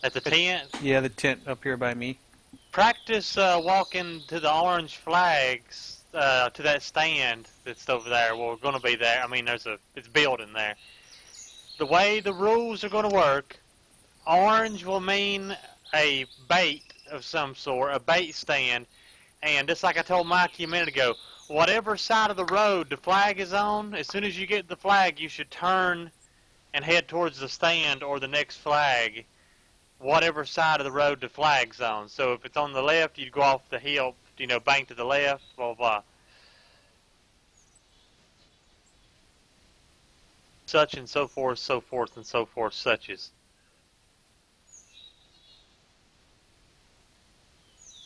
At the tent? Yeah, the tent up here by me. Practice walking to the orange flags, to that stand that's over there. Well, we're going to be there. I mean, it's building there. The way the rules are going to work, orange will mean a bait of some sort, a bait stand. And just like I told Mikey a minute ago, whatever side of the road the flag is on, as soon as you get the flag, you should turn and head towards the stand or the next flag, whatever side of the road the flag's on. So if it's on the left, you'd go off the hill, bank to the left, blah, blah, blah. Such and so forth, so forth, and so forth, such as.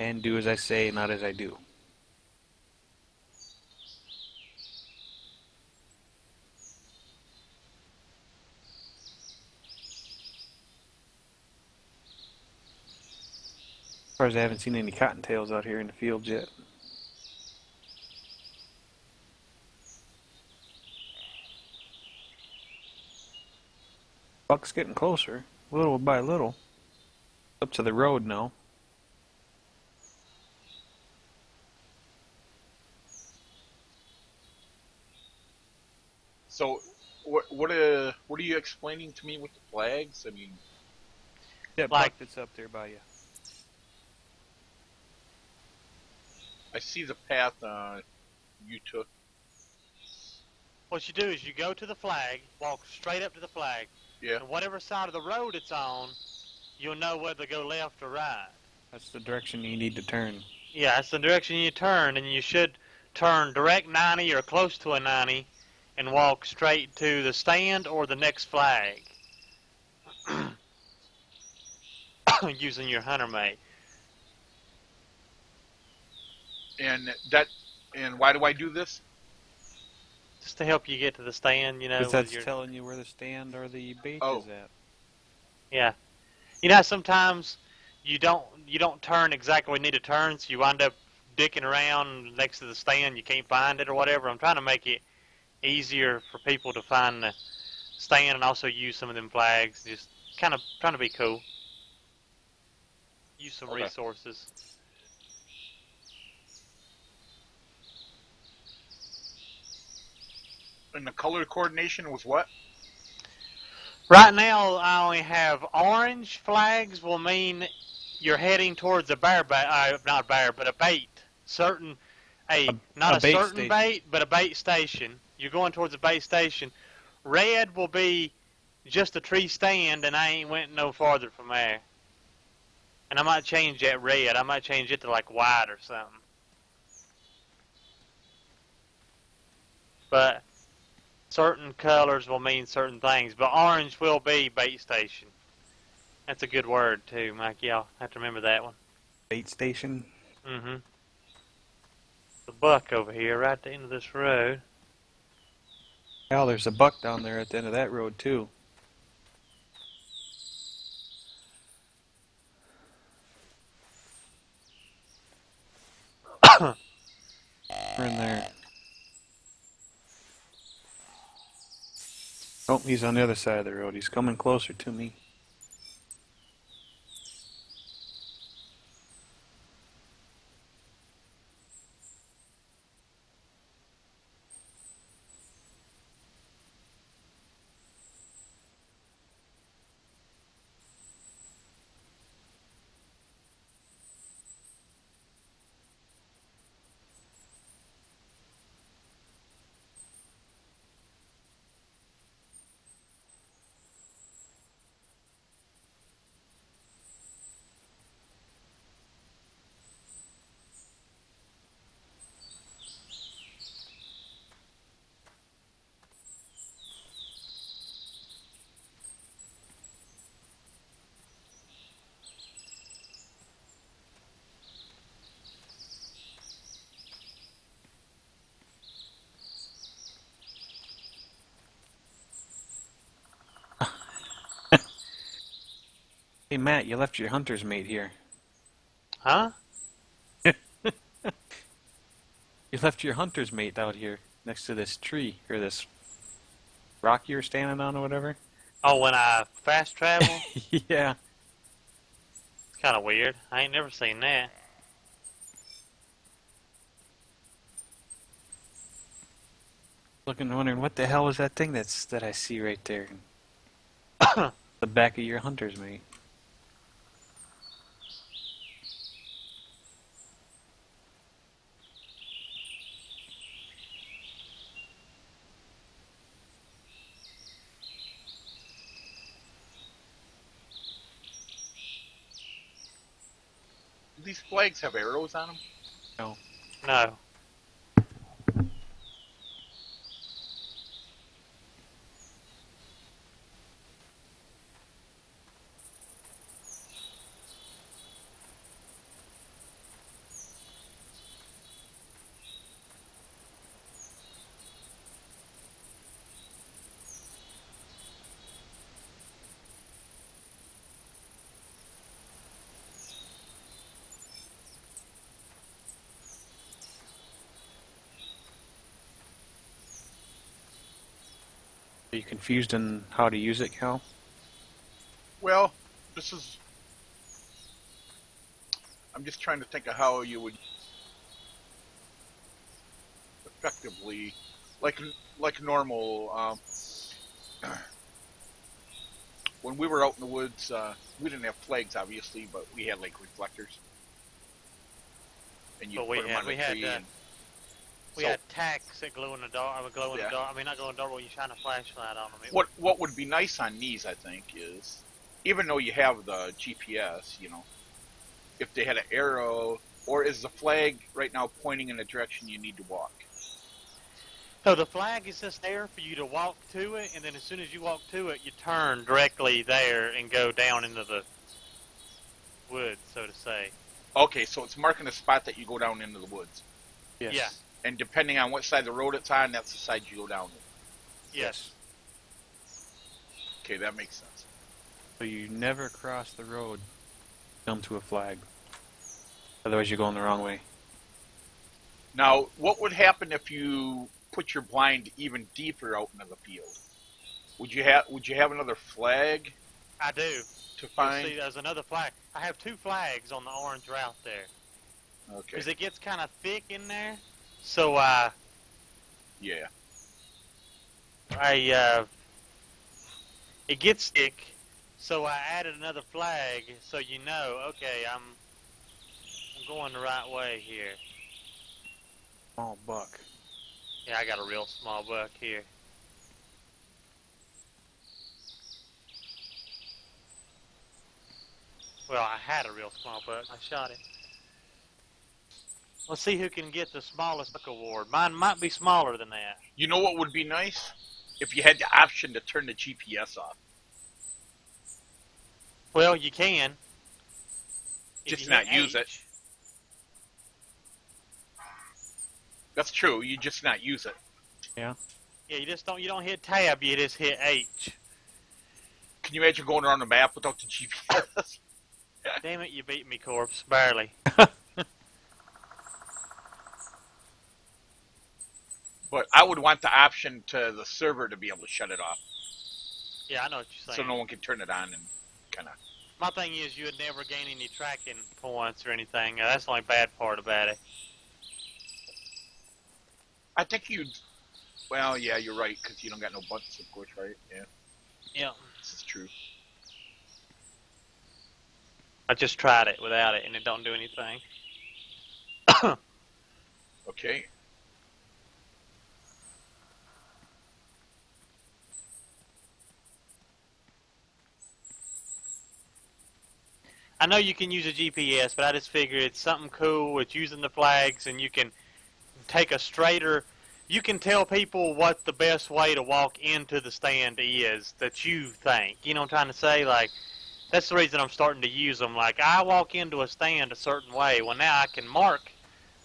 And do as I say, not as I do. As far as I haven't seen any cottontails out here in the field yet. Buck's getting closer, little by little. Up to the road now. So, what are you explaining to me with the flags? I mean, That Like- buck that's up there by you. I see the path you took. What you do is you go to the flag, walk straight up to the flag, Yeah. and whatever side of the road it's on, you'll know whether to go left or right. That's the direction you need to turn. Yeah, that's the direction you turn, and you should turn direct 90 or close to a 90 and walk straight to the stand or the next flag using your hunter mate. And why do I do this? Just to help you get to the stand, Because with that's your, telling you where the stand or the bait Oh. is at. yeah. Sometimes you don't turn exactly where you need to turn, so you wind up dicking around next to the stand, you can't find it or whatever. I'm trying to make it easier for people to find the stand and also use some of them flags. Just kind of trying to be cool. Use some Okay. resources. And the color coordination was what? Right now, I only have orange flags will mean you're heading towards a bear bait, not bear, but a bait. Not a a bait certain station. bait, but a bait station. You're going towards a bait station. Red will be just a tree stand, and I ain't went no farther from there. And I might change that red. I might change it to like white or something. But certain colors will mean certain things. But orange will be bait station. That's a good word too, Mike. Y'all have to remember that one. Bait station. Mm-hmm. The buck over here, right at the end of this road. Hell, there's a buck down there at the end of that road, too. We're in there. Oh, he's on the other side of the road. He's coming closer to me. Hey, Matt, you left your hunter's mate here. Huh? You left your hunter's mate out here next to this tree, or this rock you were standing on or whatever. Oh, when I fast travel? Yeah. Kind of weird. I ain't never seen that. Looking, wondering what the hell is that thing that I see right there? The back of your hunter's mate. Do these flags have arrows on them? No. No. Are you confused on how to use it, Cal? Well, this is... I'm just trying to think of how you would effectively, like normal. When we were out in the woods, we didn't have flags, obviously, but we had like reflectors, and you But put them on the tree. We had tacks that glow in the dark. I would glow in the dark. I mean, not glow in the dark, but you shine a flashlight on them. What would be nice on these, I think, is even though you have the GPS, you know, if they had an arrow, or is the flag right now pointing in the direction you need to walk? So the flag is just there for you to walk to it, and then as soon as you walk to it, you turn directly there and go down into the woods, so to say. Okay, so it's marking a spot that you go down into the woods. Yes. Yeah. And depending on what side of the road it's on, that's the side you go down with. Yes. Okay, that makes sense. So you never cross the road, come to a flag. Otherwise you're going the wrong way. Now, what would happen if you put your blind even deeper out into the field? Would you have another flag I do. to find? See, there's another flag. I have two flags on the orange route there. Okay. Because it gets kind of thick in there. So, Yeah. it gets thick. So I added another flag so you know, okay, I'm going the right way here. Small buck. Yeah, I got a real small buck here. Well, I had a real small buck. I shot it. Let's see who can get the smallest buck award. Mine might be smaller than that. You know what would be nice? If you had the option to turn the GPS off. Well, you can. If Just you not hit use it. H. That's true. You just not use it. Yeah. Yeah, you don't hit tab, you just hit H. Can you imagine going around the map without the GPS? Damn it, you beat me, Corpse. Barely. But I would want the option to the server to be able to shut it off, Yeah, I know what you're so saying. no one can turn it on and kind of. My thing is you would never gain any tracking points or anything. That's the only bad part about it. I think you'd. Well, yeah, you're right, because you don't got no buttons, of course, right? Yeah, Yeah. this is true. I just tried it without it, and it don't do anything. Okay. I know you can use a GPS, but I just figured it's something cool with using the flags, and you can take a straighter. You can tell people what the best way to walk into the stand is that you think. You know what I'm trying to say? Like, that's the reason I'm starting to use them. Like, I walk into a stand a certain way. Well, now I can mark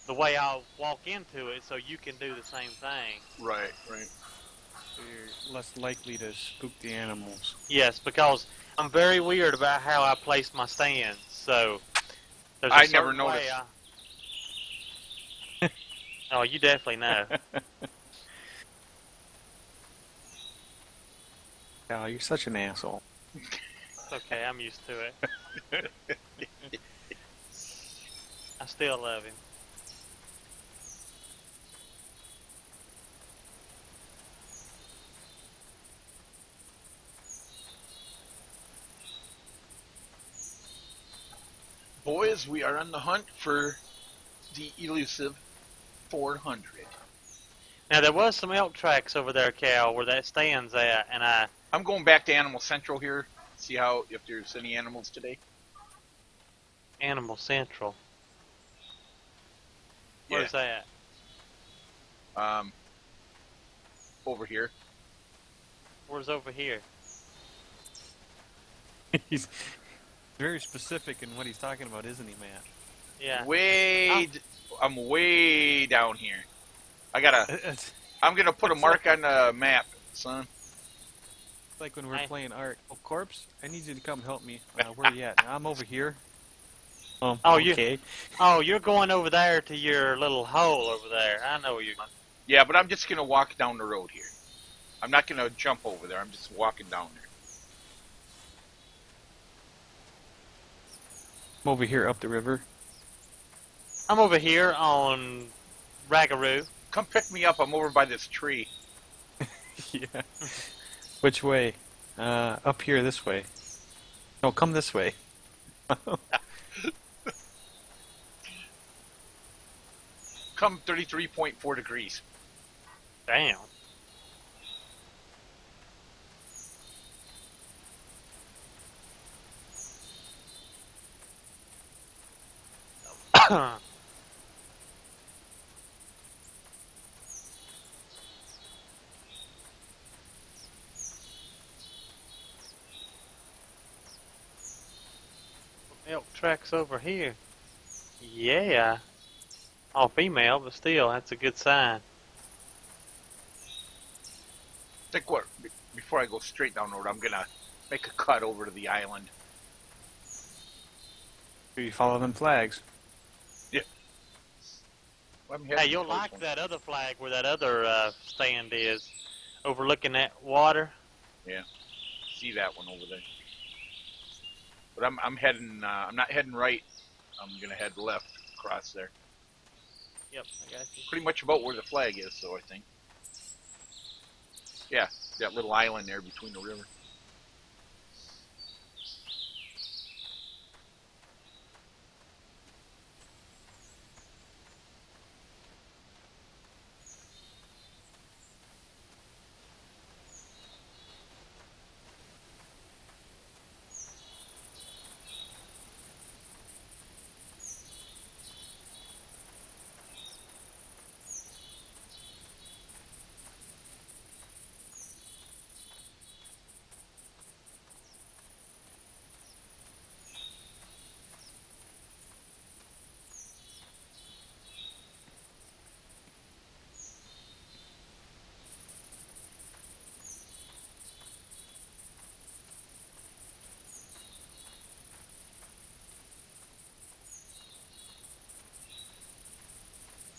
the way I'll walk into it, so you can do the same thing. Right, right. So you're less likely to spook the animals. Yes, because I'm very weird about how I place my stands. So there's a I certain never way noticed. Oh, you definitely know. Oh, you're such an asshole. Okay, I'm used to it. I still love him. Boys, we are on the hunt for the elusive 400. Now there was some elk tracks over there, Cal, where that stands at, and I'm going back to Animal Central here. See how if there's any animals today. Animal Central. Where's that? Over here. Where's over here? He's very specific in what he's talking about, isn't he, Matt? Yeah. I'm way down here. I'm gonna put a mark on the map, son. It's like when we're Hey. playing Art. Oh, Corpse, I need you to come help me. Where you at? I'm over here. Oh, okay. You're going over there to your little hole over there. I know you. Yeah, but I'm just gonna walk down the road here. I'm not gonna jump over there. I'm just walking down there. I'm over here up the river. I'm over here on Ragaroo. Come pick me up. I'm over by this tree. Yeah. Which way? Up here, this way. No, come this way. Come 33.4 degrees. Damn. Elk tracks over here. Yeah. All female, but still, that's a good sign. Think what? Before I go straight down the road, I'm gonna make a cut over to the island. Do you follow them flags? Yeah. Well, Hey, you'll like that other flag where that other stand is, overlooking that water. Yeah. See that one over there. But I'm heading. I'm not heading right. I'm gonna head left across there. Yep, I got you. Pretty much about where the flag is, so I think. Yeah, that little island there between the river.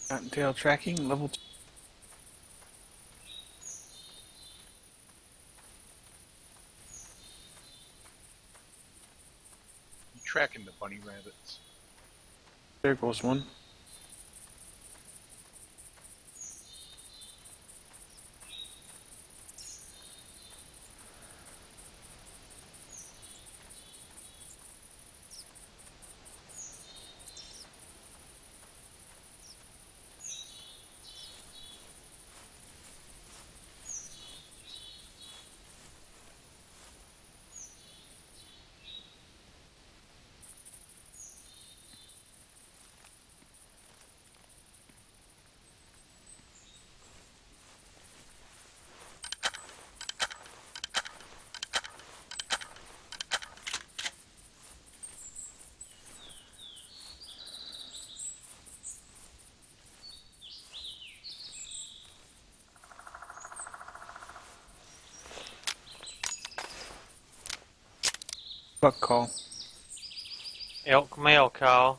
Cottontail tracking, level 2. You tracking the bunny rabbits? There goes one. Buck call. Elk male call.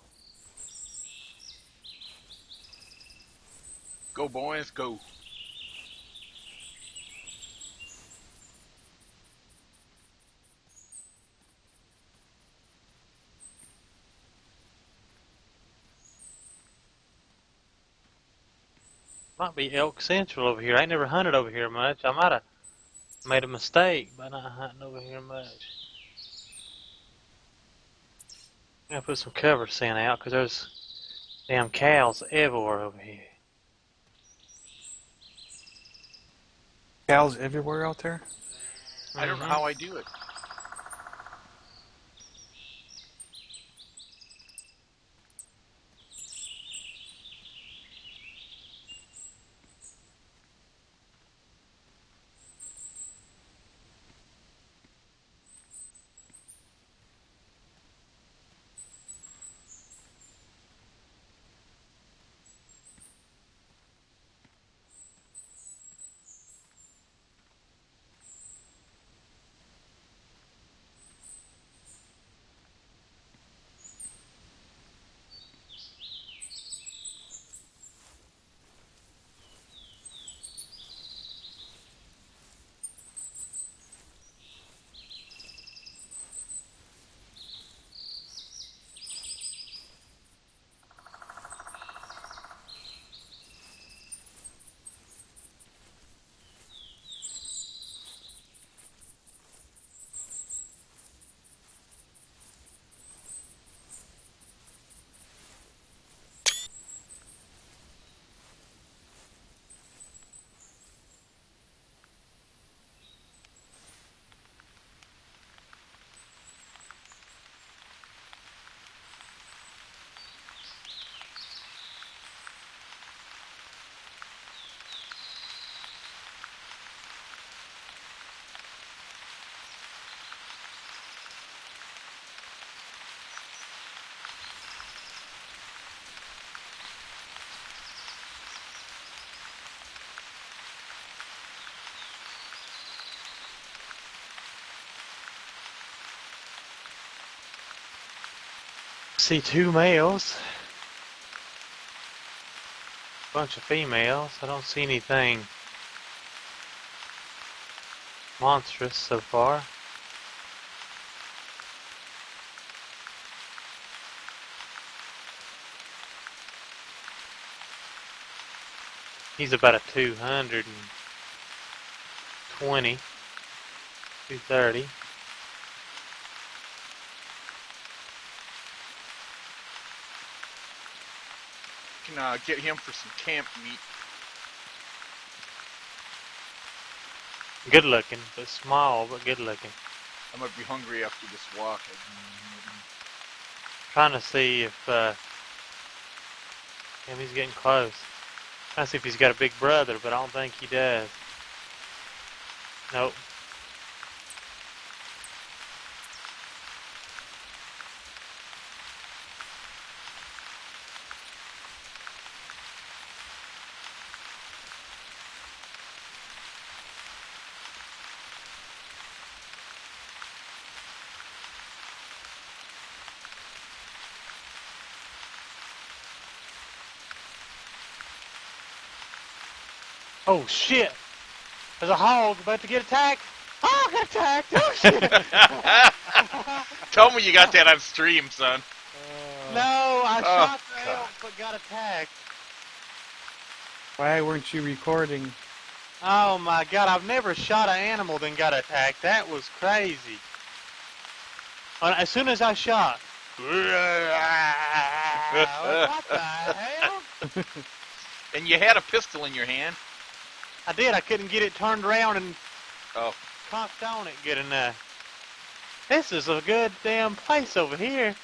Go, boys, go. Might be Elk Central over here. I ain't never hunted over here much. I might have made a mistake by not hunting over here much. I'm gonna put some cover scent out because there's damn cows everywhere over here. Cows everywhere out there? I don't know how I do it. See 2 males. Bunch of females. I don't see anything monstrous so far. He's about a 220, 230. Can get him for some camp meat. Good looking, but small, but good looking. I might be hungry after this walk. Trying to see if, he's getting close. Trying to see if he's got a big brother, but I don't think he does. Nope. Oh shit! There's a hog about to get attacked. Oh, I got attacked! Oh shit! Tell me you got that on stream, son. No, I Oh, shot the God. elk but got attacked. Why weren't you recording? Oh my god, I've never shot an animal then got attacked. That was crazy. As soon as I shot. What the hell? And you had a pistol in your hand. I did. I couldn't get it turned around and Oh. cocked on it good enough. This is a good damn place over here.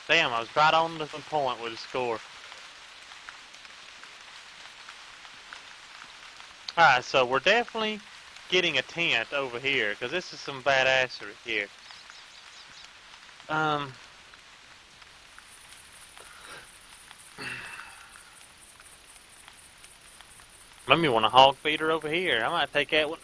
Damn, I was right on the point with the score. Alright, so we're definitely getting a tent over here, because this is some badassery here. Maybe want a hog feeder over here. I might take that one.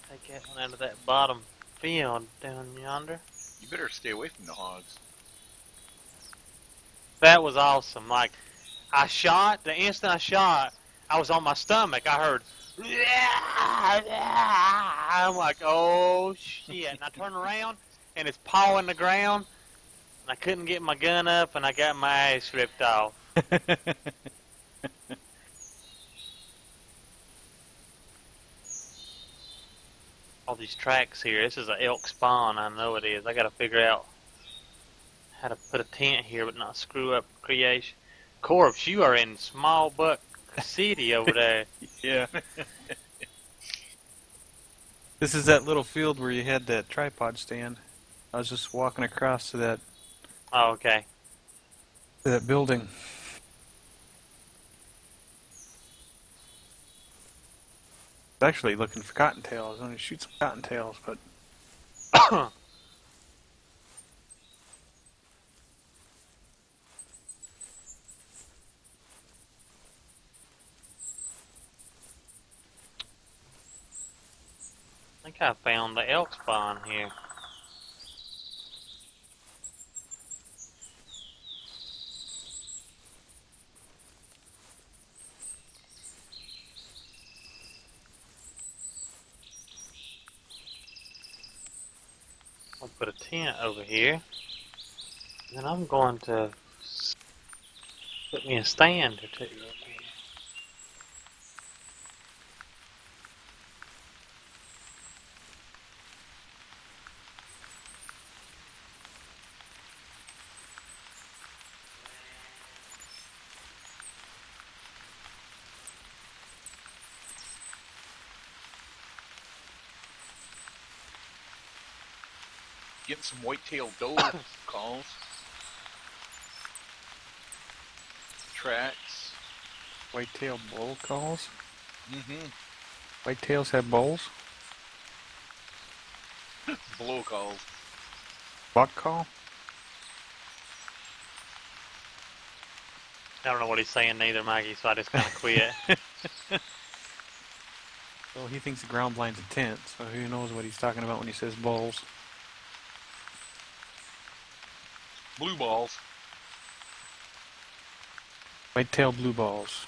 Take that one out of that bottom field down yonder. You better stay away from the hogs. That was awesome. Like, I shot, the instant I shot, I was on my stomach. I heard, I'm like, oh shit. And I turned around, and it's pawing the ground. And I couldn't get my gun up, and I got my ass ripped off. All these tracks here. This is an elk spawn. I know it is. I got to figure out how to put a tent here, but not screw up creation. Corpse, you are in Small Buck City over there. Yeah. This is that little field where you had that tripod stand. I was just walking across to Oh, okay. that building. Actually looking for cottontails. I'm going to shoot some cottontails, but I think I found the elk spawn here. I'll put a tent over here. And then I'm going to put me a stand or two over here. Getting some white-tailed doe calls. Tracks. whitetail bull calls. Mm-hmm. Whitetails have bulls. Blow calls. Buck call. I don't know what he's saying neither, Maggie, so I just kind of quit. Well, he thinks the ground blind's a tent, so who knows what he's talking about when he says bulls. Blue balls. Whitetail blue balls.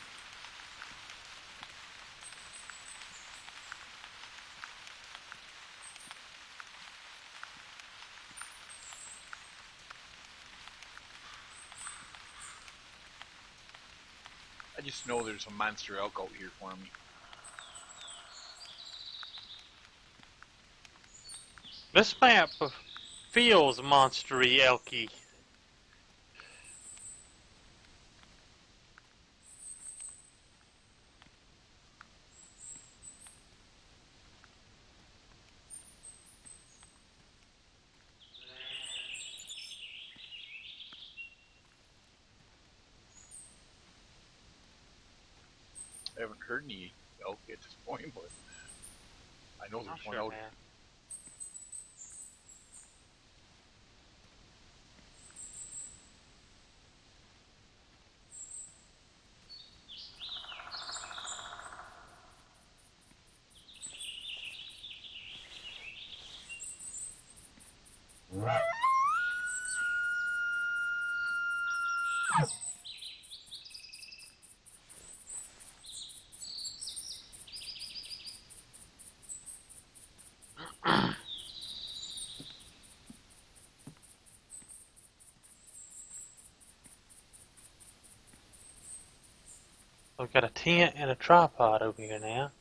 I just know there's a monster elk out here for me. This map feels monstery elky. I haven't heard any elk at this point, but I know there's one Sure, out man. here. We've got a tent and a tripod over here now.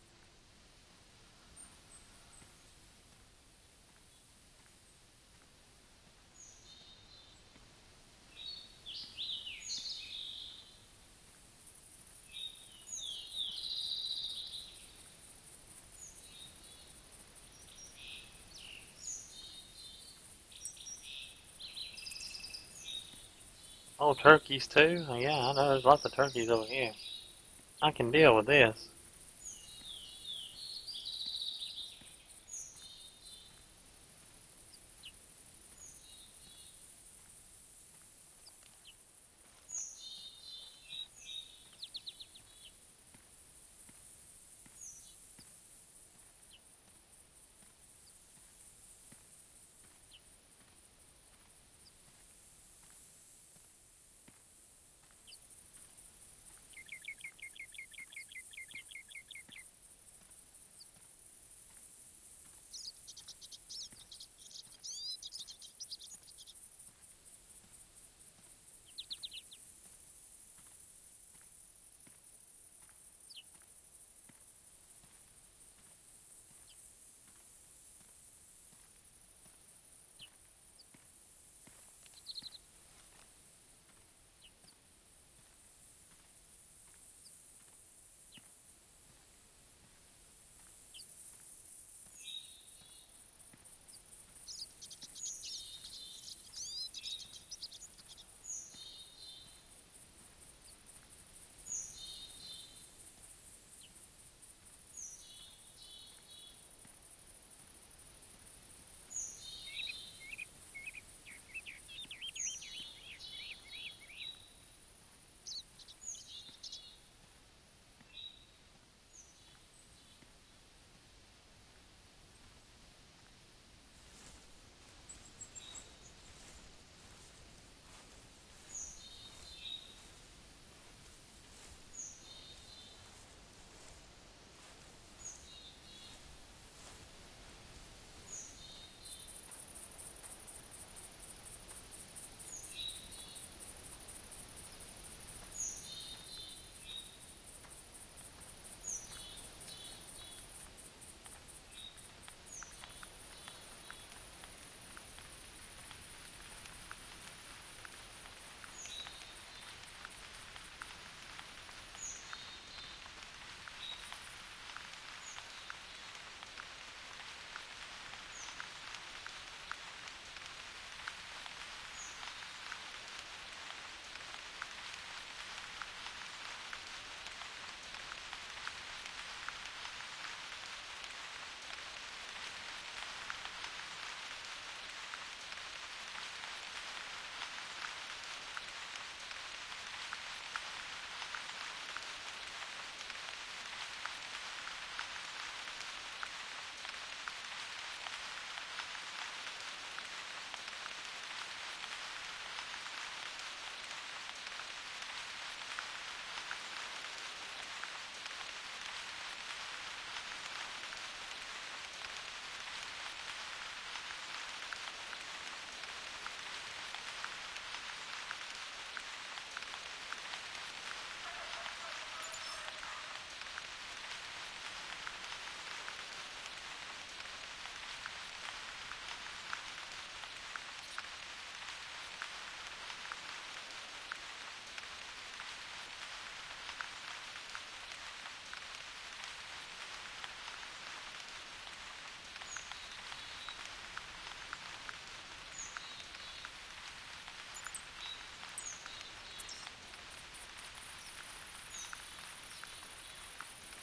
Oh, turkeys too? Oh, yeah, I know there's lots of turkeys over here. I can deal with this.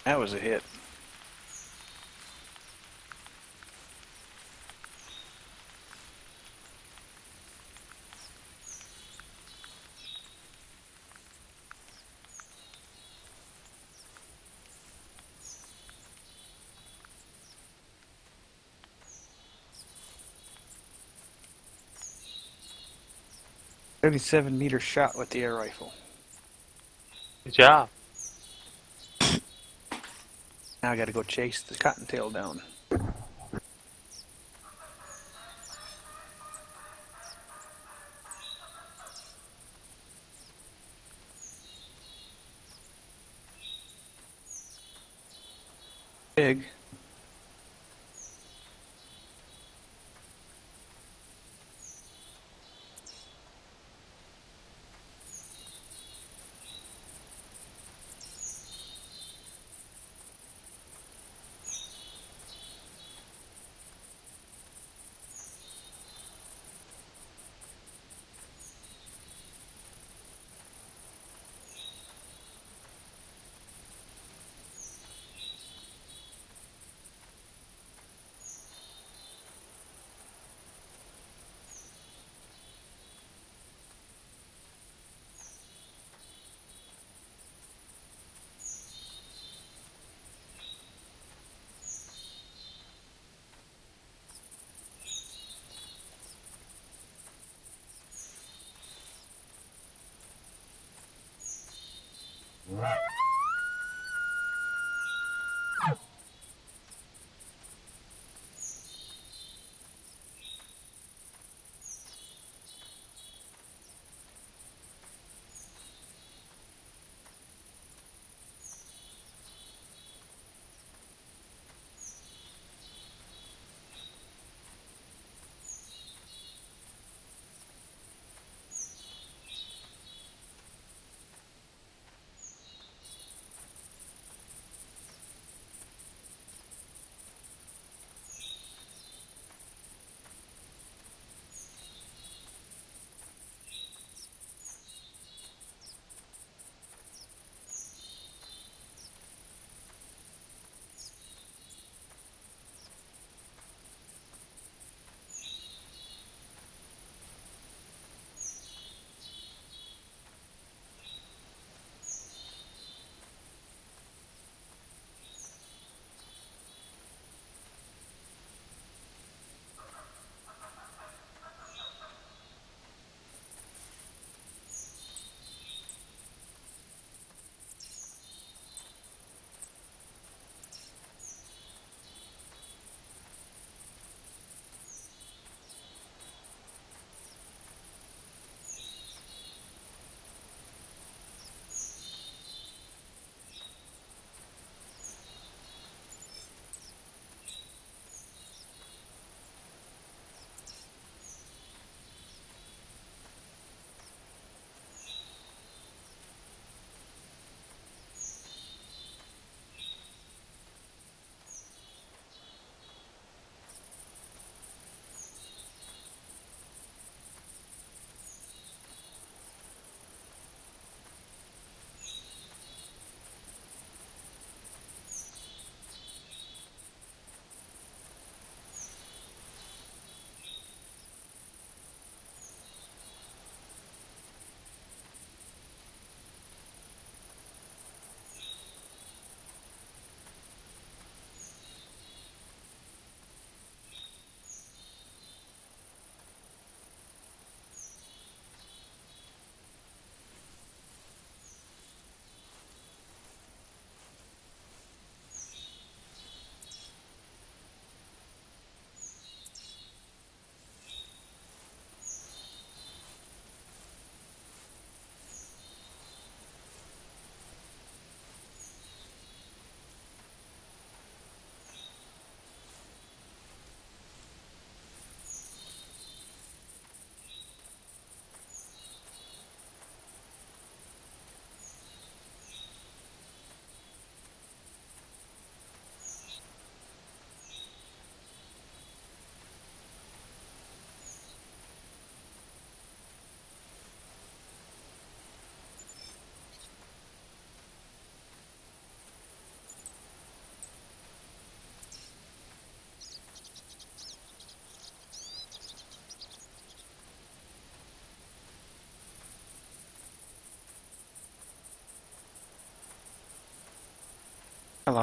That was a hit. .37-meter shot with the air rifle. Good job. Now I got to go chase the cottontail down. Big.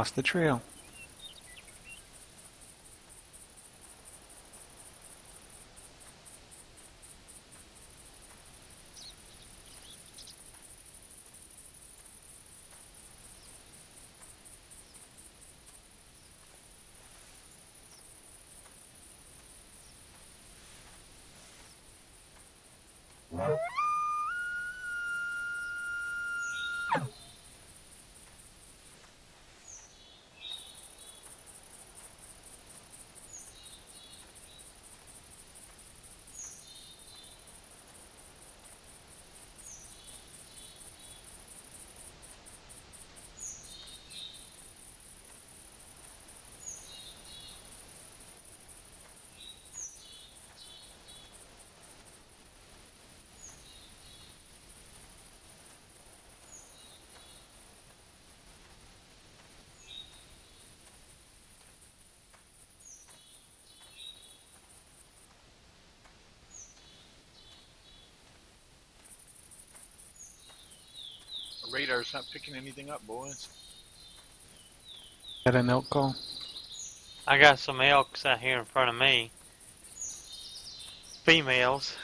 lost the trail. Radar's not picking anything up, boys. Got an elk call? I got some elks out here in front of me. Females.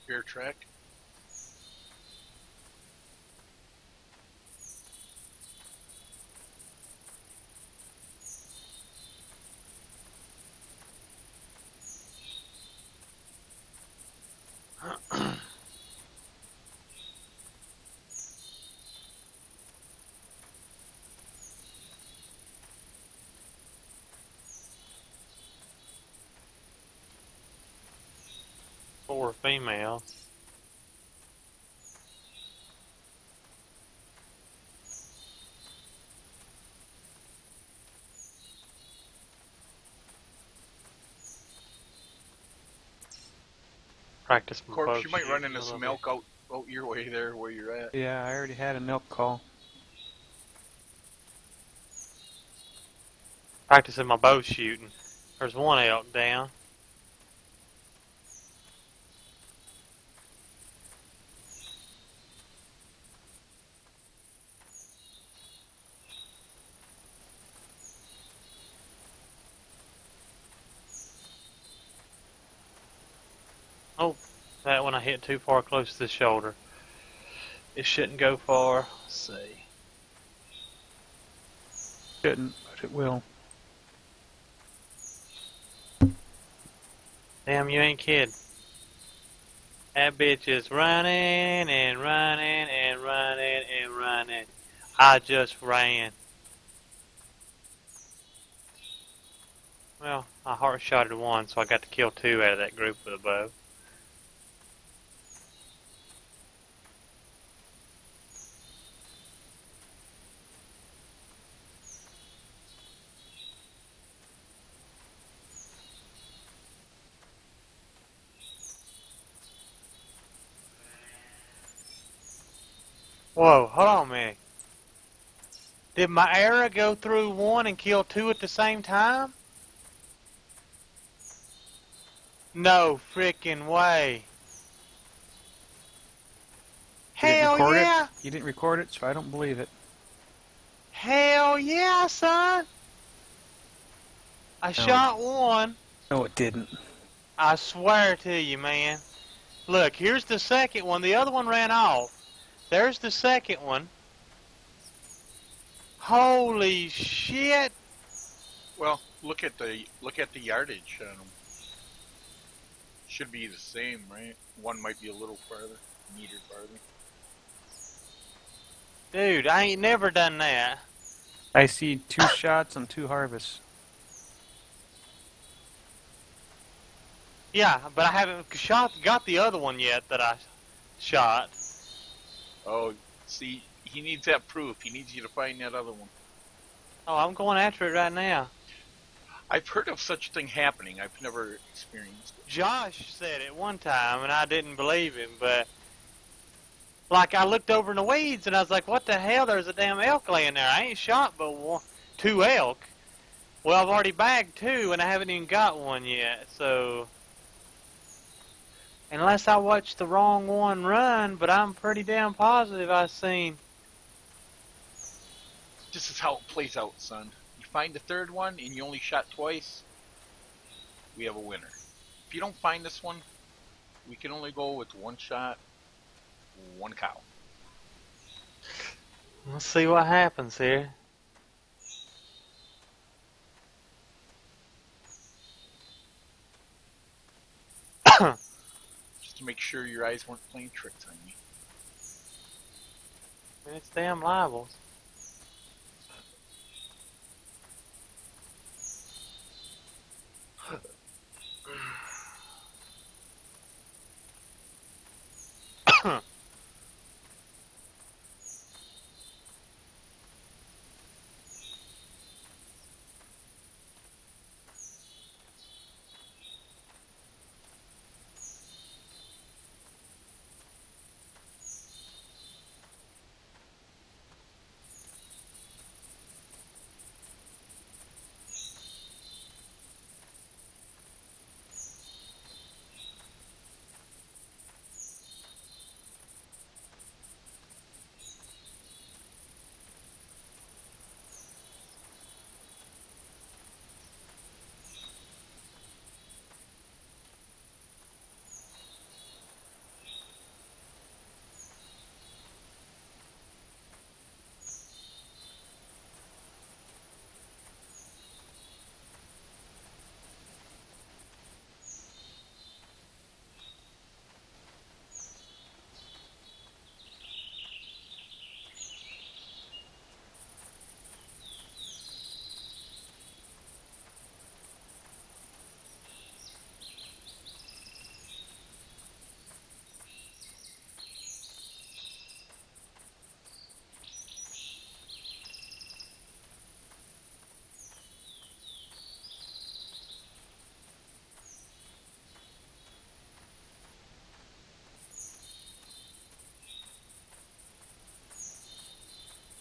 Bear track. Four females. Practice my bow Corpse, you might run shooting into a some little elk out your way there where you're at. Yeah, I already had an elk call. bit. Practicing my bow shooting. There's one elk down. Oh, that one I hit too far close to the shoulder. It shouldn't go far. Let's see. Shouldn't, but it will. Damn, you ain't kidding. That bitch is running and running and running and running. I just ran. Well, I heart shotted one, so I got to kill two out of that group with a bow. Whoa, hold on a minute. Did my arrow go through one and kill two at the same time? No freaking way. You didn't Hell record yeah! it? You didn't record it, so I don't believe it. Hell yeah, son! I shot one. No, it didn't. I swear to you, man. Look, here's the second one. The other one ran off. There's the second one. Holy shit! Well, look at the yardage on them. Should be the same, right? One might be a little farther, a meter farther. Dude, I ain't never done that. I see 2 shots on 2 harvests. Yeah, but I haven't got the other one yet that I shot. Oh, see, he needs that proof. He needs you to find that other one. Oh, I'm going after it right now. I've heard of such a thing happening. I've never experienced it. Josh said it one time, and I didn't believe him, but Like, I looked over in the weeds, and I was like, what the hell? There's a damn elk laying there. I ain't shot but two elk. Well, I've already bagged two, and I haven't even got one yet, so... Unless I watched the wrong one run, but I'm pretty damn positive I seen... This is how it plays out, son. You find the third one, and you only shot twice, we have a winner. If you don't find this one, we can only go with one shot, one cow. Let's see what happens here. Just to make sure your eyes weren't playing tricks on me. It's damn libels.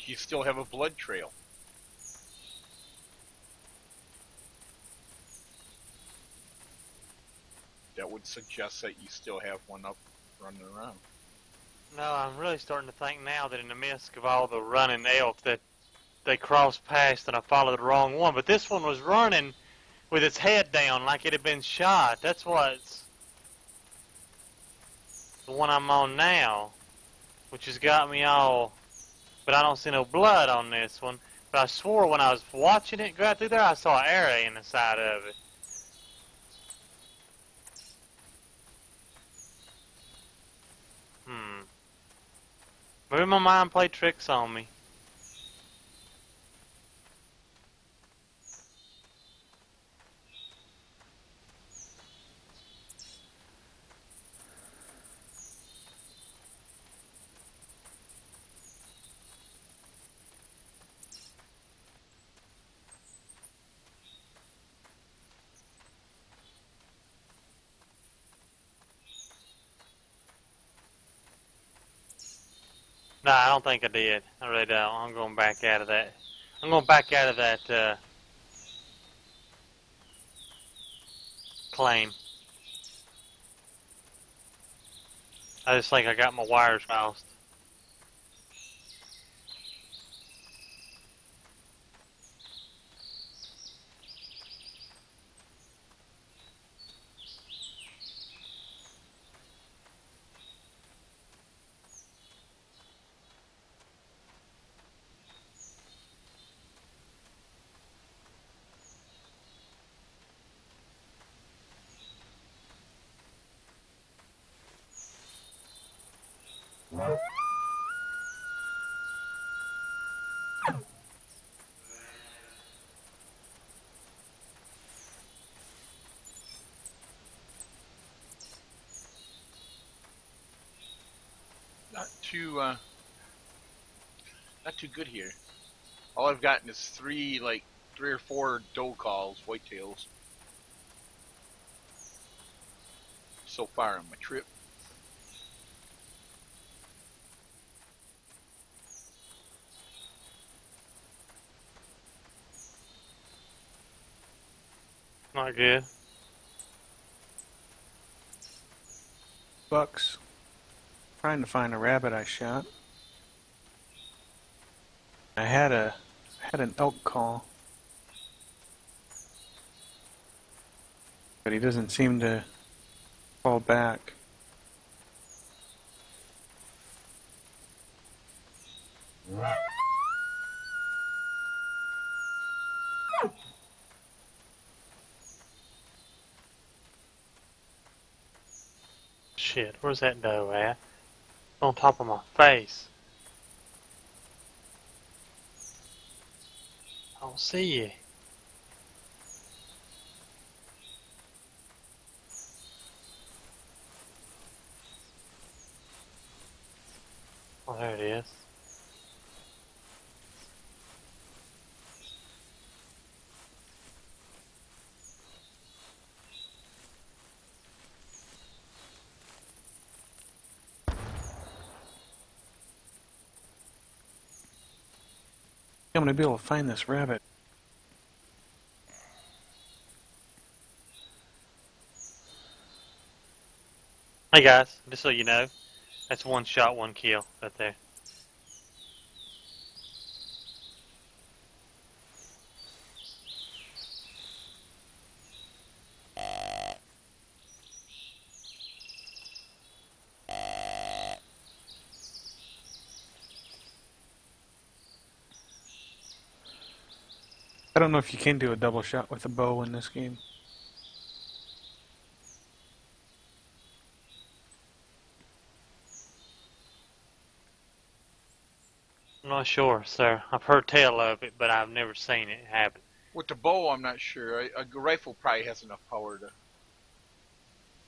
You still have a blood trail. That would suggest that you still have one up running around. No, I'm really starting to think now that in the midst of all the running elk that they crossed past and I followed the wrong one. But this one was running with its head down like it had been shot. That's what's the one I'm on now, which has got me all... But I don't see no blood on this one. But I swore when I was watching it go out through there, I saw an arrow in the side of it. Maybe my mind played tricks on me. Nah, I don't think I did. I really don't. I'm going back out of that. I'm going back out of that claim. I just think I got my wires crossed. Not too good here. All I've gotten is three or four doe calls, whitetails, so far on my trip. Not good. Bucks. Trying to find a rabbit I shot. I had an elk call, but he doesn't seem to call back. Shit, where's that doe at? On top of my face. I don't see you. Oh, there it is. I'm gonna be able to find this rabbit. Hey guys, just so you know, that's one shot, one kill right there. I don't know if you can do a double shot with a bow in this game. I'm not sure, sir. I've heard tell of it, but I've never seen it happen. With the bow, I'm not sure. A rifle probably has enough power to.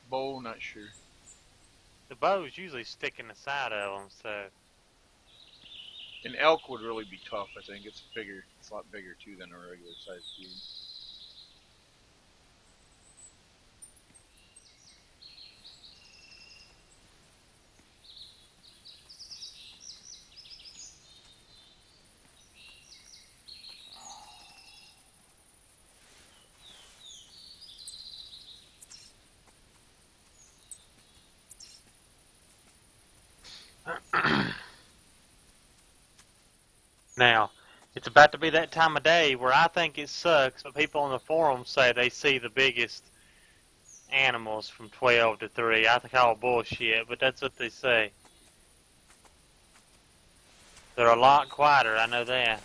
Bow, not sure. The bows usually stick in the side of them, so An elk would really be tough. I think it's bigger. It's a lot bigger too than a regular sized deer. now, it's about to be that time of day where I think it sucks, but people on the forum say they see the biggest animals from 12 to 3. I think all bullshit, but that's what they say. They're a lot quieter, I know that.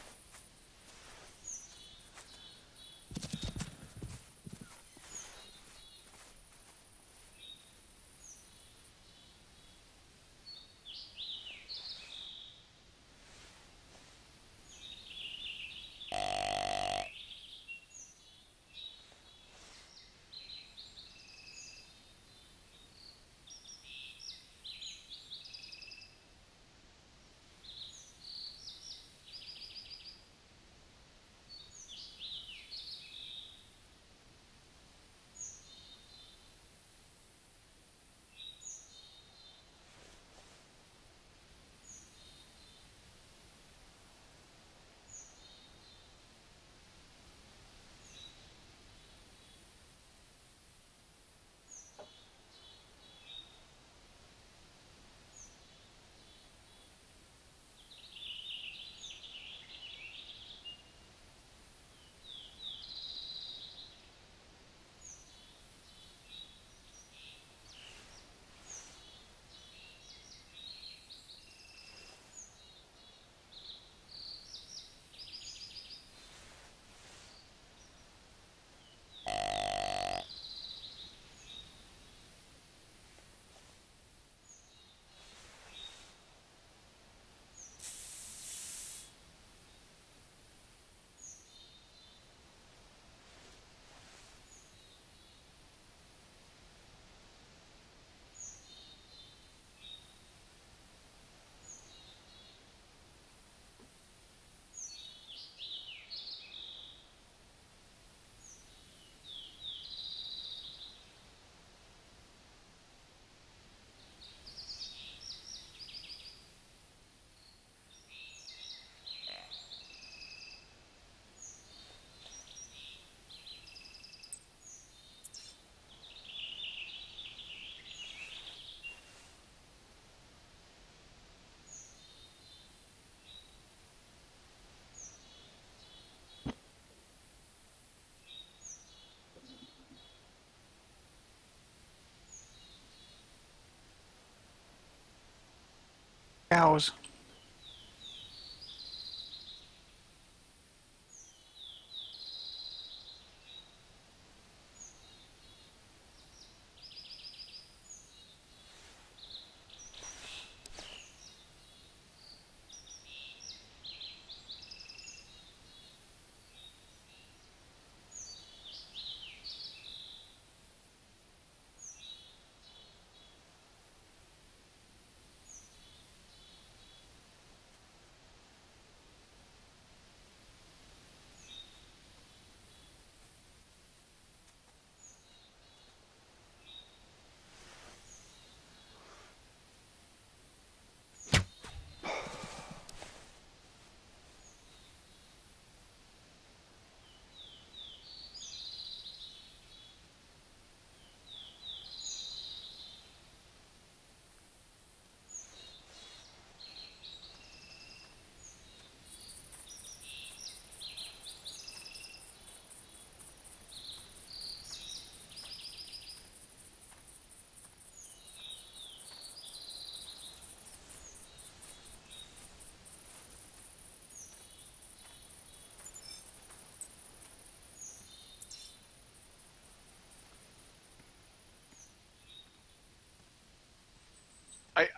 cows.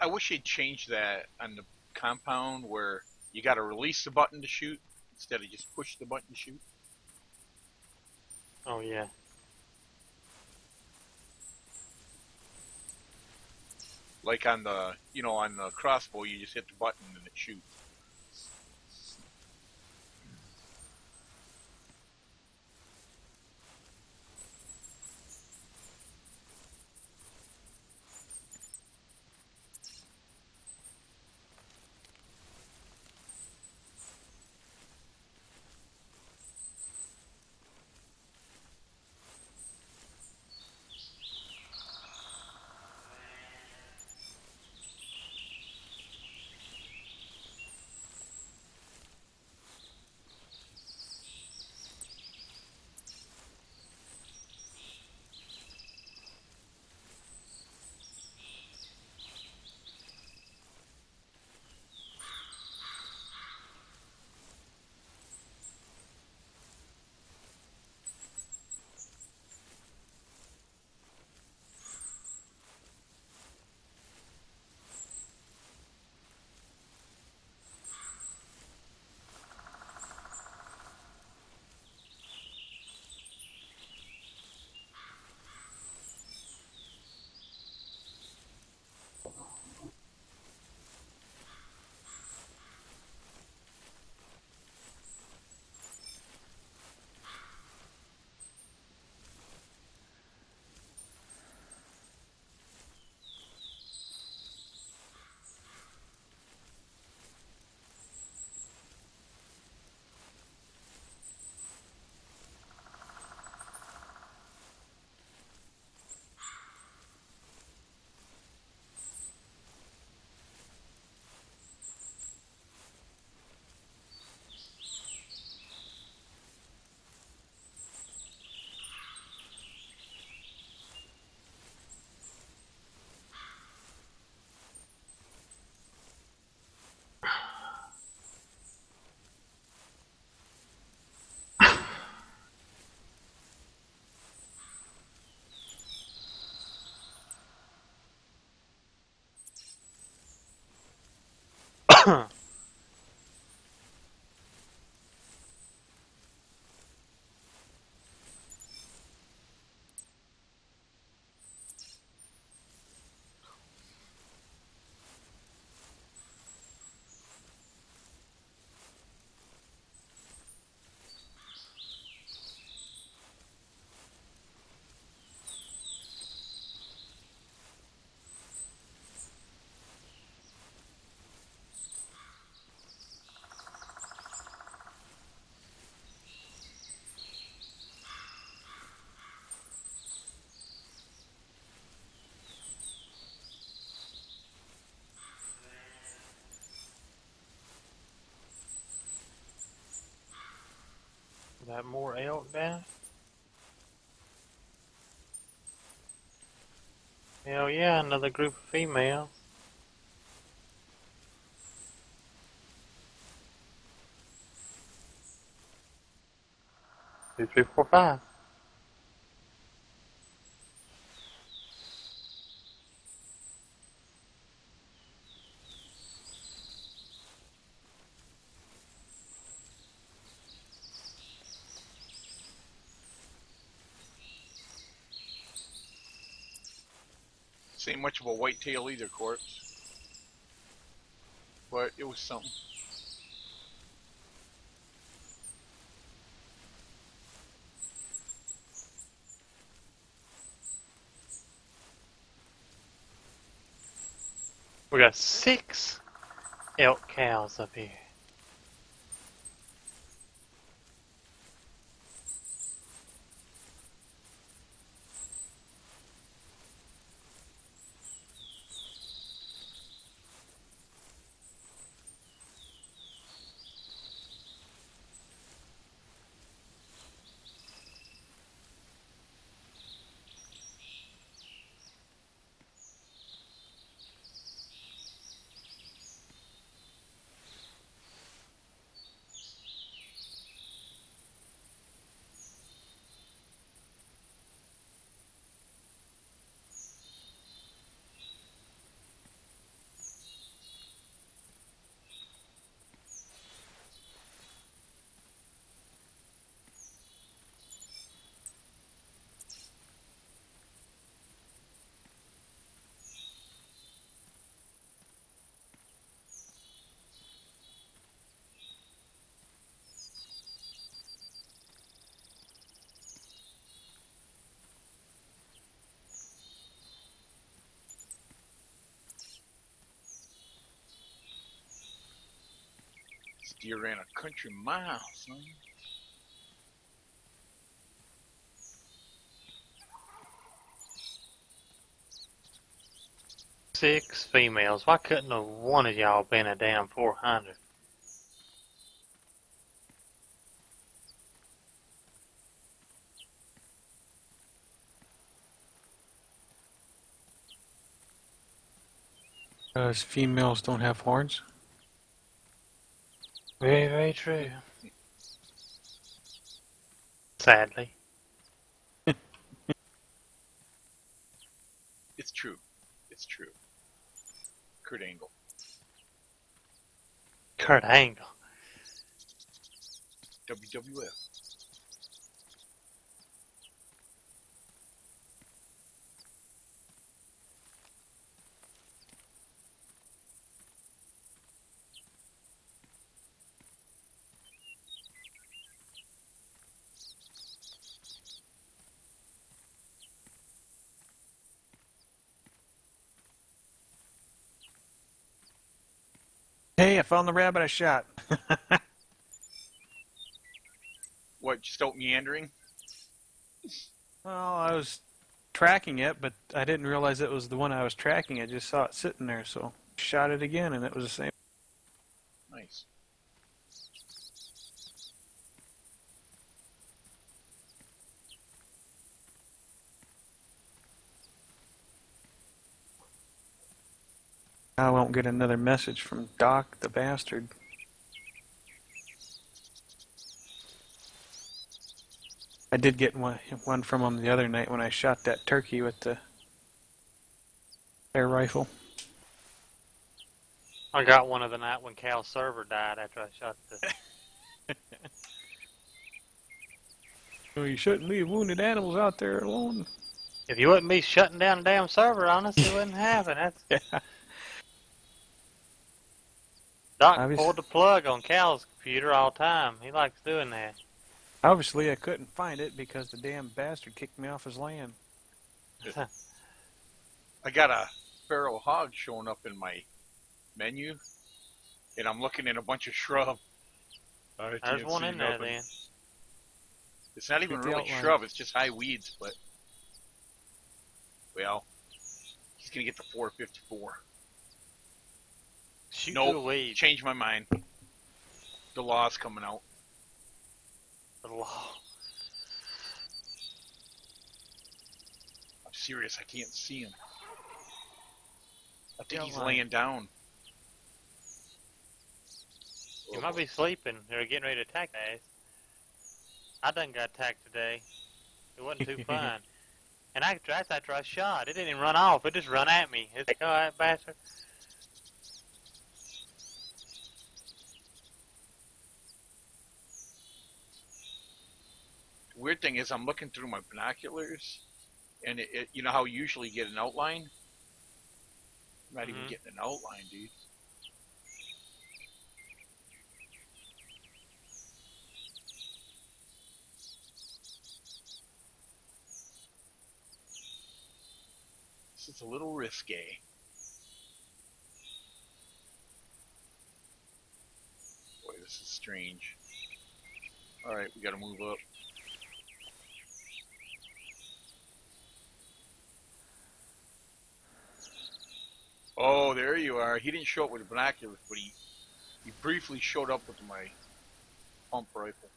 I wish they'd change that on the compound where you got to release the button to shoot instead of just push the button to shoot. Oh yeah. Like on the, on the crossbow, you just hit the button and it shoots. Got more elk down? Hell yeah, another group of females. 2, 3, 4, 5. This ain't much of a whitetail either, Corpse. But it was something. We got 6 elk cows up here. This deer ran a country mile, son. Six females. Why couldn't one of y'all been a damn 400? Because females don't have horns. Very, very true. Sadly. It's true. It's true. Kurt Angle. Kurt Angle. WWF. Hey, I found the rabbit I shot. What, just out meandering? Well, I was tracking it, but I didn't realize it was the one I was tracking. I just saw it sitting there, so shot it again, and it was the same. Nice. I won't get another message from Doc, the bastard. I did get one from him the other night when I shot that turkey with the air rifle. I got one of the night when Cal's server died after I shot the... Oh, you shouldn't leave wounded animals out there alone. If you wouldn't be shutting down the damn server on us, it wouldn't happen. That's... Yeah. Doc pulled the plug on Cal's computer all the time. He likes doing that. Obviously, I couldn't find it because the damn bastard kicked me off his land. I got a feral hog showing up in my menu, and I'm looking at a bunch of shrub. There's one in there then. It's not even really shrub, it's just high weeds, but... Well, he's gonna get the 454. Shoot Nope, the weed. change my mind. The law's coming out. The law. I'm serious, I can't see him. I think Yeah, he's man. laying down. You might be sleeping. They're getting ready to attack us. I done got attacked today. It wasn't too fun. And after I shot, it didn't even run off. It just run at me. It's like, all right, bastard. The weird thing is I'm looking through my binoculars, and you know how you usually get an outline? I'm not even getting an outline, dude. This is a little risque. Boy, this is strange. Alright, we gotta move up. Oh, there you are. He didn't show up with binoculars, but he briefly showed up with my pump rifle.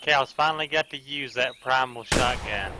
Cal's finally got to use that primal shotgun.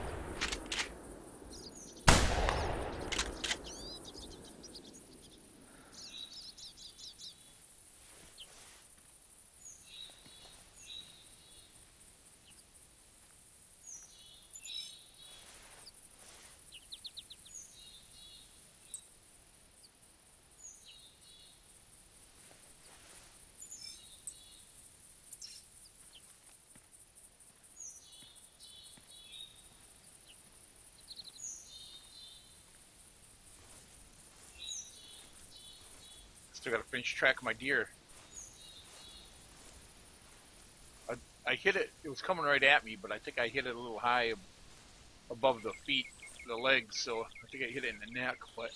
Still gotta finish track of my deer. I hit it. It was coming right at me, but I think I hit it a little high above the feet, the legs, so I think I hit it in the neck, but...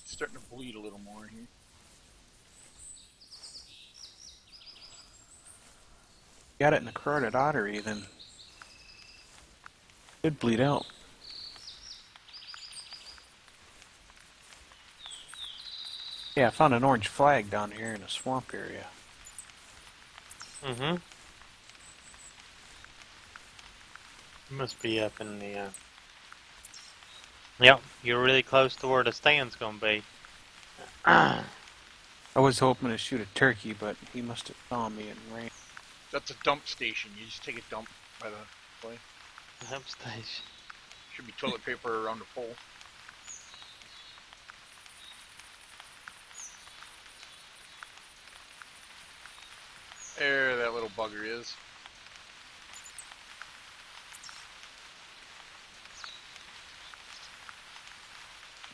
It's starting to bleed a little more here. Got it in the carotid artery, then it'd bleed out. Yeah, I found an orange flag down here in a swamp area. Mm-hmm. Must be up in the, Yep, you're really close to where the stand's gonna be. I was hoping to shoot a turkey, but he must have found me and ran. That's a dump station. You just take a dump by the way. Dump station. Should be toilet paper around the pole. There that little bugger is.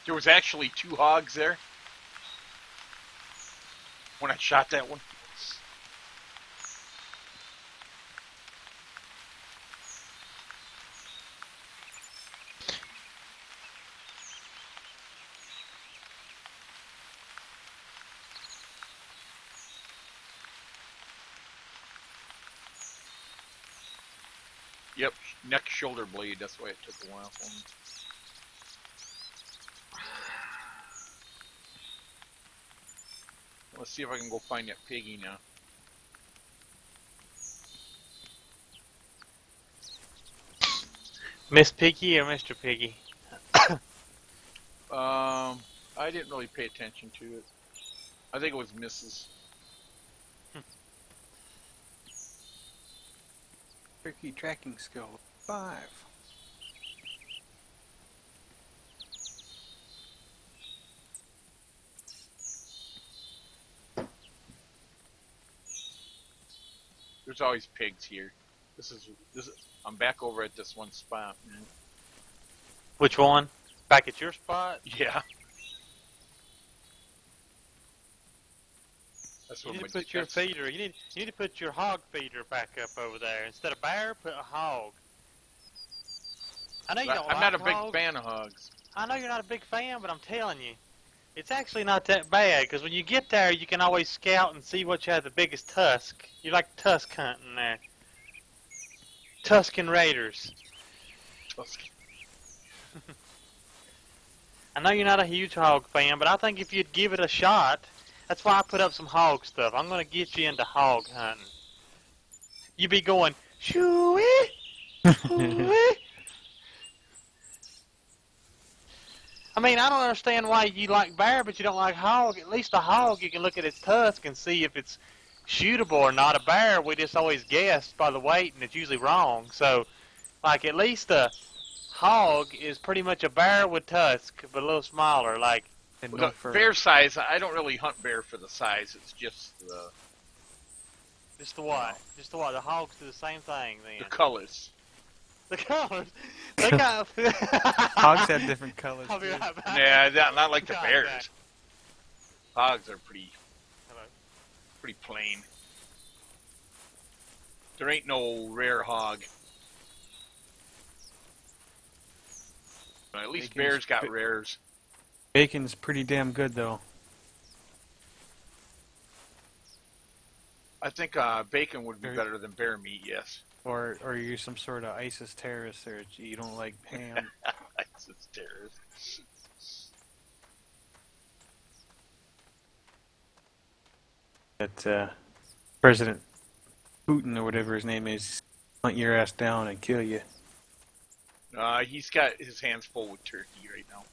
There was actually 2 hogs there when I shot that one. Yep, neck shoulder blade, that's why it took a while for me. Let's see if I can go find that piggy now. Miss Piggy or Mr. Piggy? I didn't really pay attention to it. I think it was Mrs. Turkey tracking skill 5. There's always pigs here. I'm back over at this one spot, man. Which one? Back at your spot? Yeah. That's You what need my to put your feeder. You need to put your hog feeder back up over there. Instead of bear, put a hog. I know you don't I'm like not a big hogs. fan of hogs. I know you're not a big fan, but I'm telling you, it's actually not that bad. Because when you get there, you can always scout and see what you have the biggest tusk. You like tusk hunting there. Tuscan Raiders. Tusk. I know you're not a huge hog fan, but I think if you'd give it a shot, that's why I put up some hog stuff. I'm going to get you into hog hunting. You be going, shoo-wee, I mean, I don't understand why you like bear, but you don't like hog. At least a hog, you can look at its tusk and see if it's shootable or not. A bear, we just always guess by the weight, and it's usually wrong. So, like, at least a hog is pretty much a bear with tusk, but a little smaller. Like, And Well, no the fur. bear size, I don't really hunt bear for the size. It's just the just the what? Just the what? The hogs do the same thing then. colors. The colors. They got. Hogs have different colors. I'll be too. right back. Yeah, not like the God, bears. Jack. Hogs are pretty Hello. plain. There ain't no rare hog. But at least Bacon's bears got bi- rares. Bacon's pretty damn good though. I think bacon would be better than bear meat. Yes, Or you're some sort of ISIS terrorist, or you don't like ham. it's terrorist. That President Putin or whatever his name is hunt your ass down and kill you. He's got his hands full with turkey right now.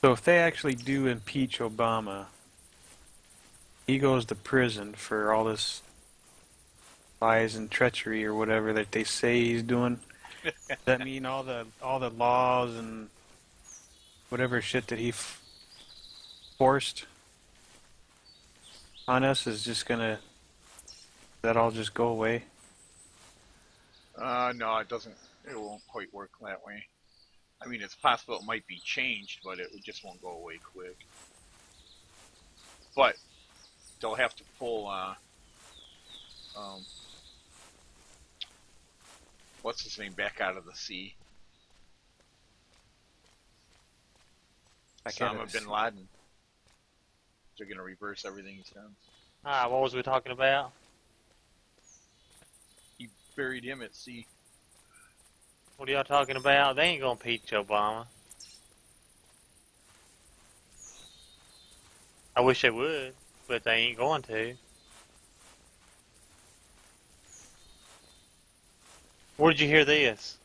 So if they actually do impeach Obama, he goes to prison for all this lies and treachery or whatever that they say he's doing. Does that mean all the laws and whatever shit that he forced on us is just gonna that all just go away? No, it doesn't. It won't quite work that way. I mean, it's possible it might be changed, but it just won't go away quick. But they'll have to pull, what's his name back out of the sea? Back out of Osama the bin sea. Laden. They're gonna reverse everything he's done. Alright, what was we talking about? He buried him at sea. What are y'all talking about? They ain't gonna impeach Obama. I wish they would, but they ain't going to. Where did you hear this?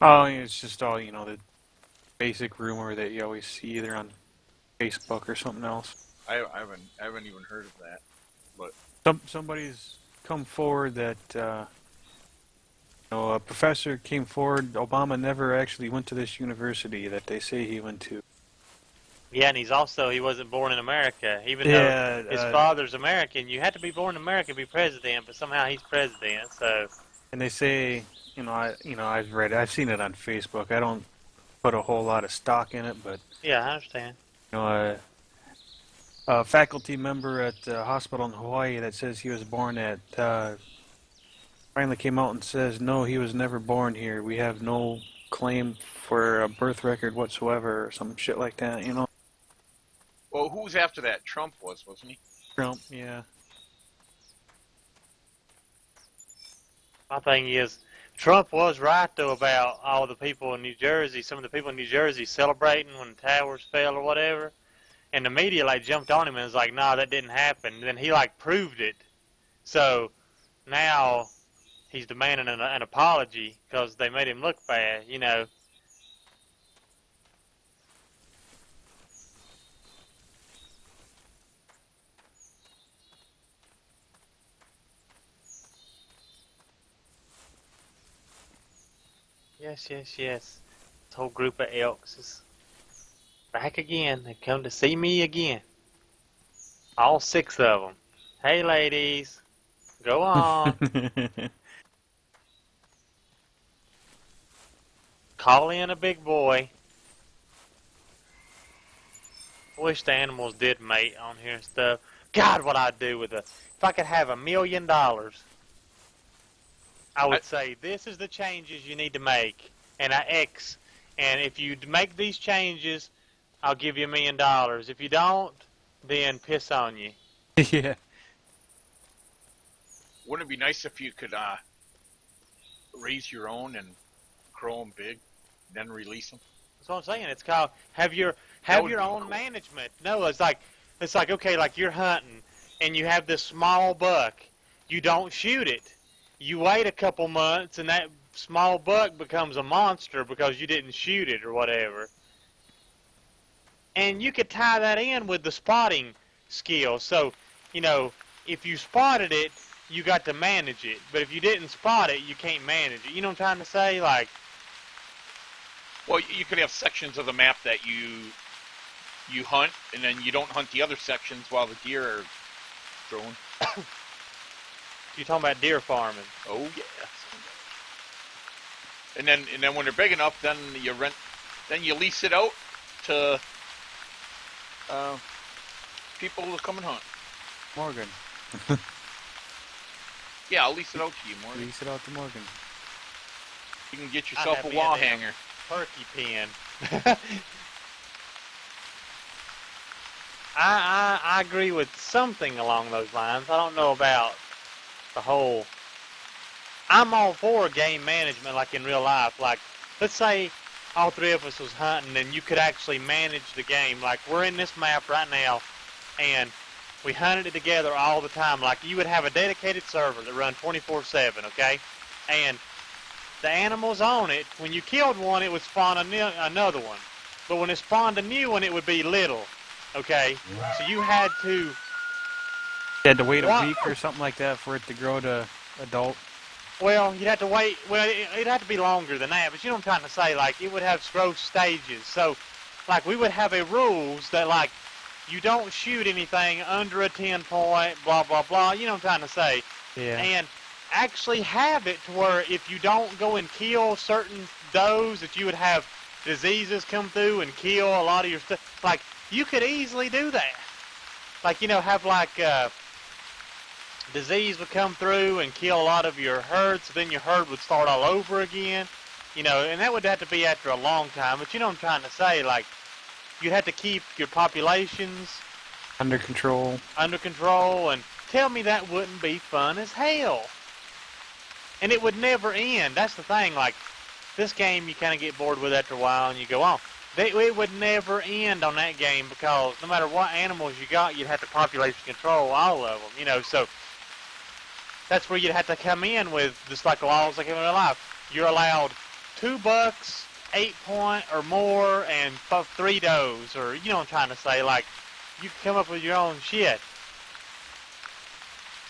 Oh, it's just all the basic rumor that you always see either on Facebook or something else. I haven't even heard of that. Somebody's come forward that a professor came forward. Obama never actually went to this university that they say he went to. Yeah, and he wasn't born in America. Even Yeah, though his father's American, you had to be born in America to be president, but somehow he's president, so. And they say, I've seen it on Facebook. I don't put a whole lot of stock in it, but Yeah, I understand. a faculty member at a hospital in Hawaii that says he was born at finally came out and says, no, he was never born here. We have no claim for a birth record whatsoever, or some shit like that. Well, who was after that? Trump wasn't he? Trump, yeah. My thing is, Trump was right, though, about all the people in New Jersey, some of the people in New Jersey celebrating when the towers fell or whatever. And the media, jumped on him and was like, nah, that didn't happen. And then he, proved it. So now he's demanding an apology because they made him look bad, Yes, yes, yes. This whole group of elks is back again. They come to see me again. All 6 of them. Hey, ladies. Go on. Call in a big boy. I wish the animals did mate on here and stuff. God, what I'd do with if I could have $1 million, I would say, this is the changes you need to make. And I X. And if you make these changes, I'll give you $1 million. If you don't, then piss on you. Yeah. Wouldn't it be nice if you could raise your own and grow them big, then release them. That's what I'm saying. It's called have your own Cool. management. No, it's like okay, like you're hunting and you have this small buck. You don't shoot it. You wait a couple months and that small buck becomes a monster because you didn't shoot it or whatever. And you could tie that in with the spotting skill. So, if you spotted it, you got to manage it. But if you didn't spot it, you can't manage it. You know what I'm trying to say? Like, well, you could have sections of the map that you hunt, and then you don't hunt the other sections while the deer are growing. you're talking about deer farming. Oh yeah. And then when they're big enough, then you lease it out to people to come and hunt. Morgan. Yeah, I'll lease it out to you, Morgan. Lease it out to Morgan. You can get yourself have a me wall a damn hanger. Turkey pen. I agree with something along those lines. I don't know about the whole. I'm all for game management, like in real life. Like, let's say all three of us was hunting, and you could actually manage the game. Like, we're in this map right now, and we hunted it together all the time. Like, you would have a dedicated server that run 24/7, okay? And the animals on it, when you killed one, it would spawn another one. But when it spawned a new one, it would be little, okay? So you had to... You had to wait a week or something like that for it to grow to adult. Well, you'd have to wait. Well, it'd have to be longer than that. But you know what I'm trying to say? Like, it would have growth stages. So, like, we would have a rules that, like, you don't shoot anything under a 10 point, blah, blah, blah. You know what I'm trying to say? Yeah. And actually have it to where if you don't go and kill certain does, that you would have diseases come through and kill a lot of your stuff. Like, you could easily do that. Like, have, like, disease would come through and kill a lot of your herd, so then your herd would start all over again, and that would have to be after a long time. But you know what I'm trying to say, like, you'd have to keep your populations Under control. and tell me that wouldn't be fun as hell. And it would never end. That's the thing, like, this game you kind of get bored with after a while and you go on. It would never end on that game because no matter what animals you got, you'd have to population control all of them, so that's where you'd have to come in with just like laws like in real life. You're allowed 2 bucks, 8 point or more, and 3 does, or you know what I'm trying to say. Like, you can come up with your own shit.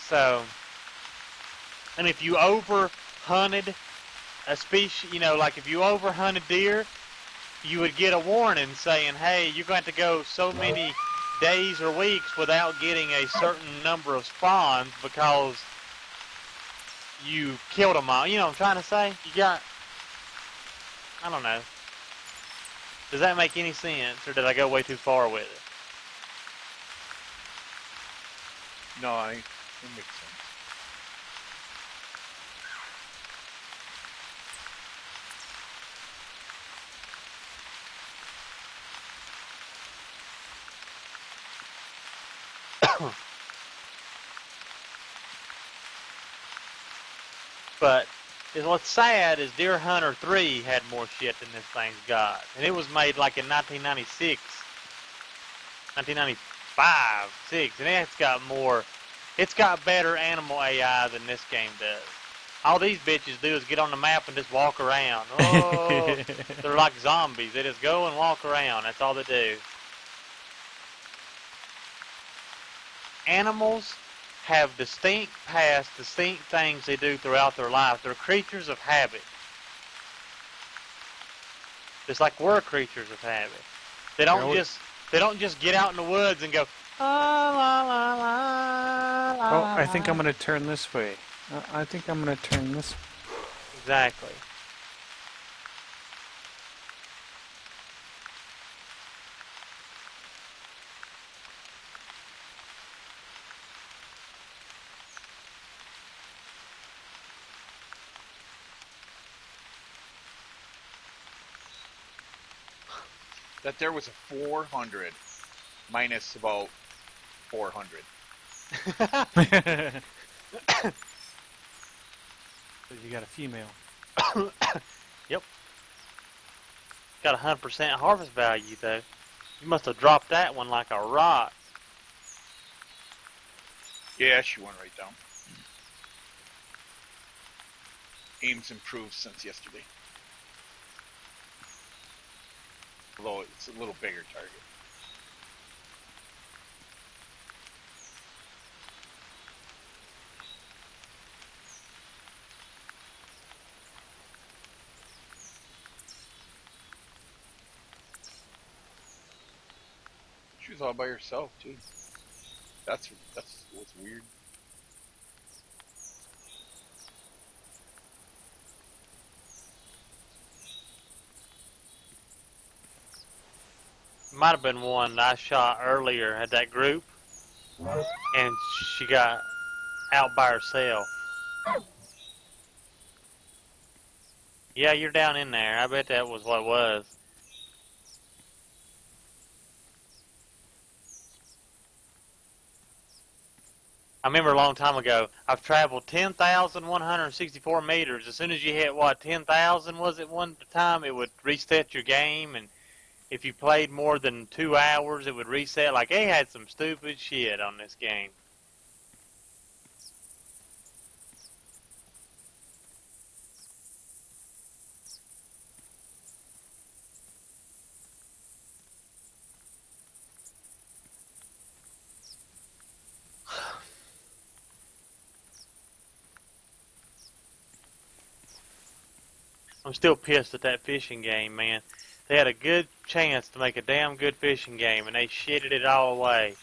So, and if you over hunted a species, like if you over hunted deer, you would get a warning saying, hey, you're going to go so many days or weeks without getting a certain number of spawns because you killed them all. You know what I'm trying to say? I don't know. Does that make any sense, or did I go way too far with it? No, it makes sense. But what's sad is Deer Hunter 3 had more shit than this thing's got. And it was made like in 1996, 1995, 6. And it's got better animal AI than this game does. All these bitches do is get on the map and just walk around. Oh, they're like zombies. They just go and walk around. That's all they do. Animals have distinct past, distinct things they do throughout their life. They're creatures of habit. Just like we're creatures of habit. They don't just get out in the woods and go, la la la la la. Oh, I think I'm going to turn this way. I think I'm going to turn this way. Exactly. That there was a 400 minus about 400. You got a female. Yep. Got 100% harvest value though. You must have dropped that one like a rock. Yeah, she went right down. Aim's improved since yesterday. Although it's a little bigger target. She was all by herself too. That's what's weird. Might have been one I shot earlier at that group, and she got out by herself. Yeah, you're down in there. I bet that was what it was. I remember a long time ago, I've traveled 10,164 meters. As soon as you hit, what, 10,000 was it one time, it would reset your game, and if you played more than 2 hours, it would reset. Like, they had some stupid shit on this game. I'm still pissed at that fishing game, man. They had a good chance to make a damn good fishing game, and they shitted it all away.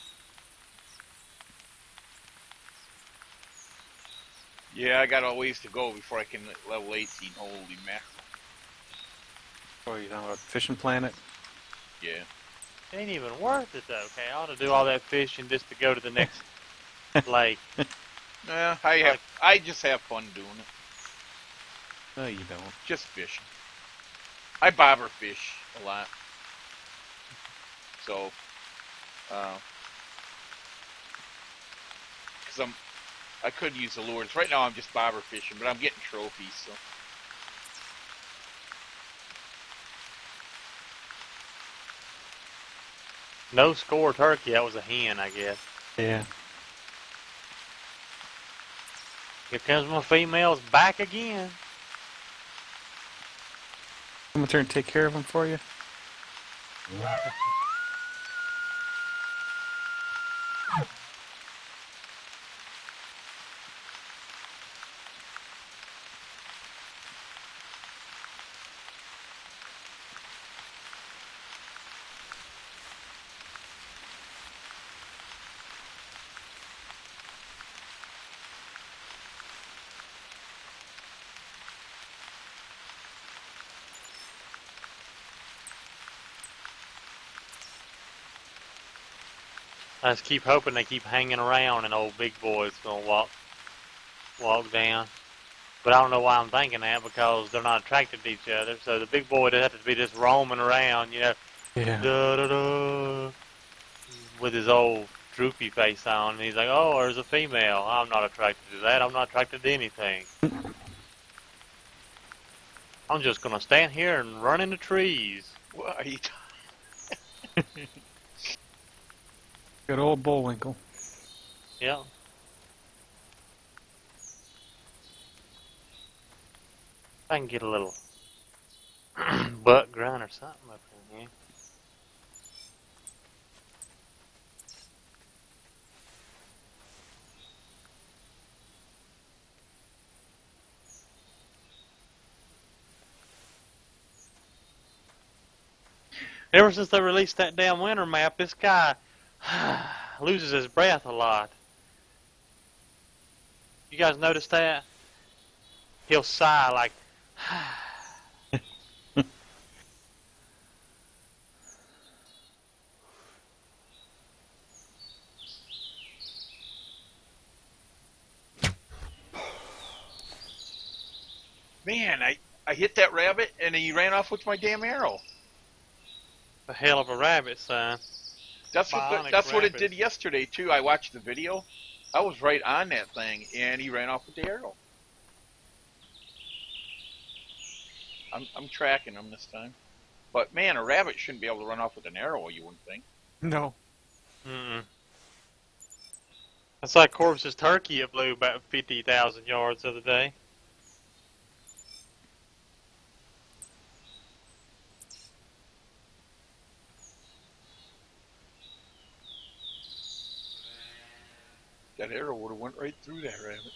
Yeah, I got a ways to go before I can level 18. Holy mackerel. Oh, you talking about Fishing Planet? Yeah. It ain't even worth it, though, okay? I ought to do all that fishing just to go to the next lake. Yeah, I just have fun doing it. No, you don't. Just fishing. I bobber fish a lot. So, because I could use the lures. Right now I'm just bobber fishing, but I'm getting trophies, so. No score turkey. That was a hen, I guess. Yeah. Here comes my females back again. I'm gonna turn and take care of them for you. I just keep hoping they keep hanging around and old big boy's gonna walk down. But I don't know why I'm thinking that, because they're not attracted to each other. So the big boy does have to be just roaming around, you know, Yeah. da da da, with his old droopy face on. And he's like, oh, there's a female. I'm not attracted to that. I'm not attracted to anything. I'm just gonna stand here and run in the trees. What are you Good old Bullwinkle. Yeah. I can get a little butt grunt or something up in here. Ever since they released that damn winter map, this guy loses his breath a lot. You guys notice that? He'll sigh like, Man, I hit that rabbit and he ran off with my damn arrow. a hell of a rabbit, son. That's Bionic what it rabbit. did yesterday too. I watched the video. I was right on that thing and he ran off with the arrow. I'm tracking them this time. But man, a rabbit shouldn't be able to run off with an arrow. You wouldn't think. No. Mm-mm. That's like Corpse's turkey it blew about 50,000 yards the other day. That arrow would have went right through that rabbit.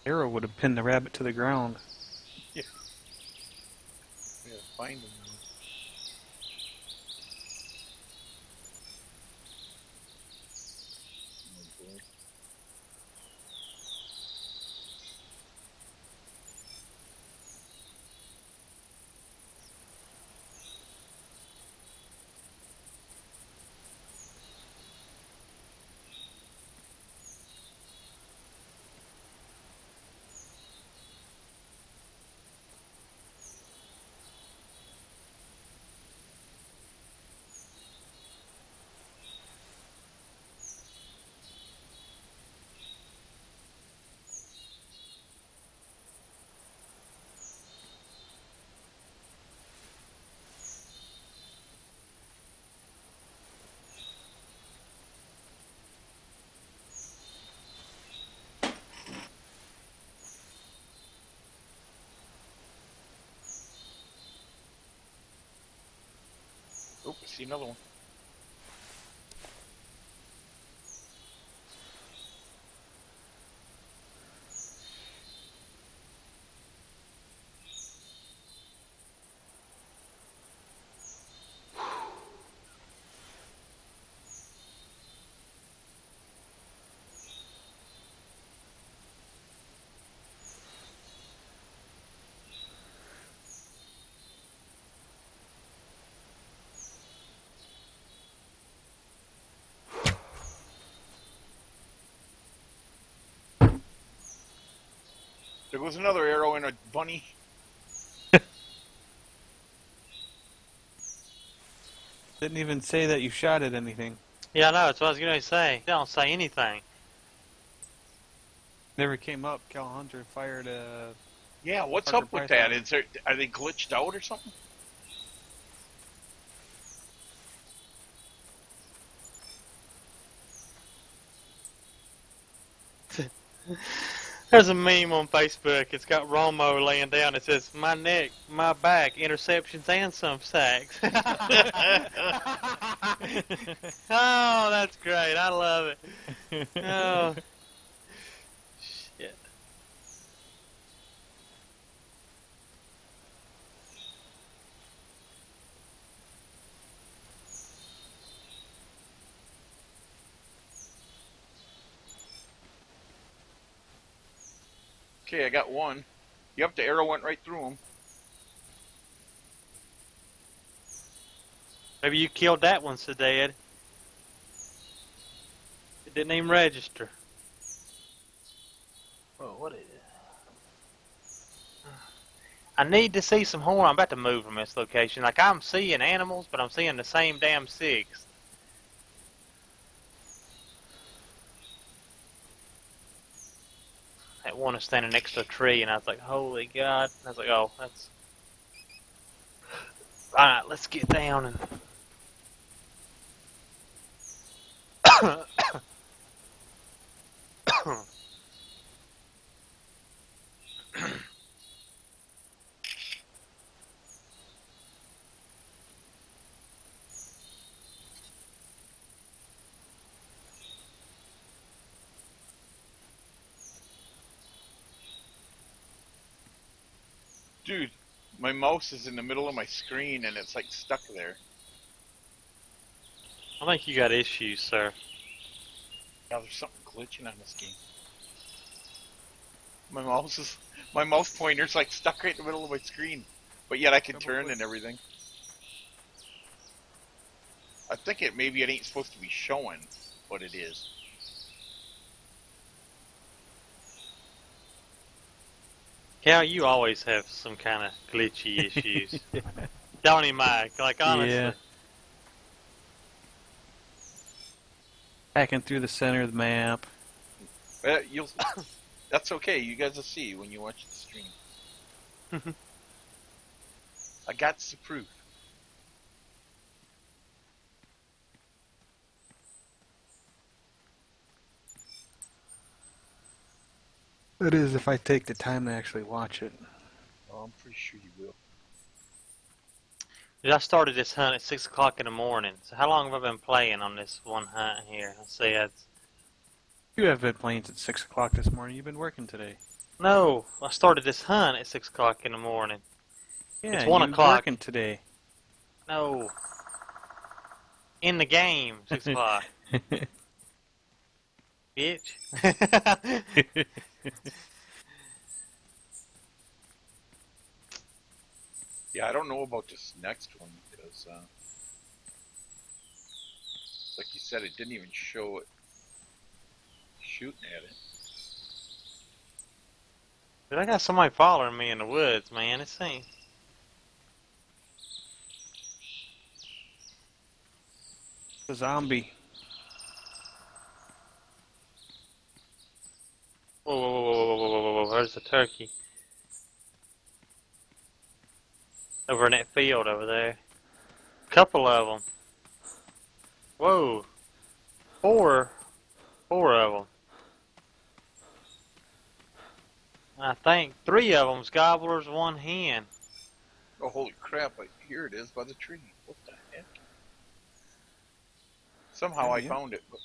Arrow would have pinned the rabbit to the ground. Yeah. We gotta find him now. Oh boy. Oh, I see another one. There goes another arrow in a bunny. Didn't even say that you shot at anything. Yeah, I know. That's what I was going to say. They don't say anything. Never came up. Cal Hunter fired a... Yeah, what's Parker up with Python. that? Are they glitched out or something? There's a meme on Facebook. It's got Romo laying down. It says, "My neck, my back, interceptions, and some sacks." Oh, that's great. I love it. Oh, shit. Okay, I got one. Yep, the arrow went right through him. Maybe you killed that one, Sadad. It didn't even register. Oh, what is it? I need to see some horn. I'm about to move from this location. Like, I'm seeing animals, but I'm seeing the same damn six. That one is standing next to a tree, and I was like, holy God. And I was like, oh, that's... Alright, let's get down and... Dude, my mouse is in the middle of my screen and it's like stuck there. I think you got issues, sir. Yeah, there's something glitching on this game. My mouse pointer's like stuck right in the middle of my screen. But yet I can turn and everything. I think maybe it ain't supposed to be showing, but it is. Cal, you always have some kind of glitchy issues. Don't even mind. Like, honestly. Yeah. Hacking through the center of the map. You'll. That's okay. You guys will see when you watch the stream. I got the proof. It is if I take the time to actually watch it. Oh, I'm pretty sure you will. Dude, I started this hunt at 6 o'clock in the morning. So how long have I been playing on this one hunt here? Let's see. You have been playing at 6 o'clock this morning. You've been working today. No, I started this hunt at 6 o'clock in the morning. Yeah, It's 1 you've been o'clock. working today. No. In the game, 6 o'clock. Bitch. Yeah, I don't know about this next one because, like you said, it didn't even show it shooting at it. Dude, I got somebody following me in the woods, man. It seems. A zombie. Whoa, whoa, whoa, whoa, whoa, whoa, whoa, whoa. There's a turkey. Over in that field over there. Couple of them. Whoa. Four of them. I think 3 of them's gobblers, 1 hen. Oh, holy crap, here it is by the tree. What the heck? Somehow I found it. But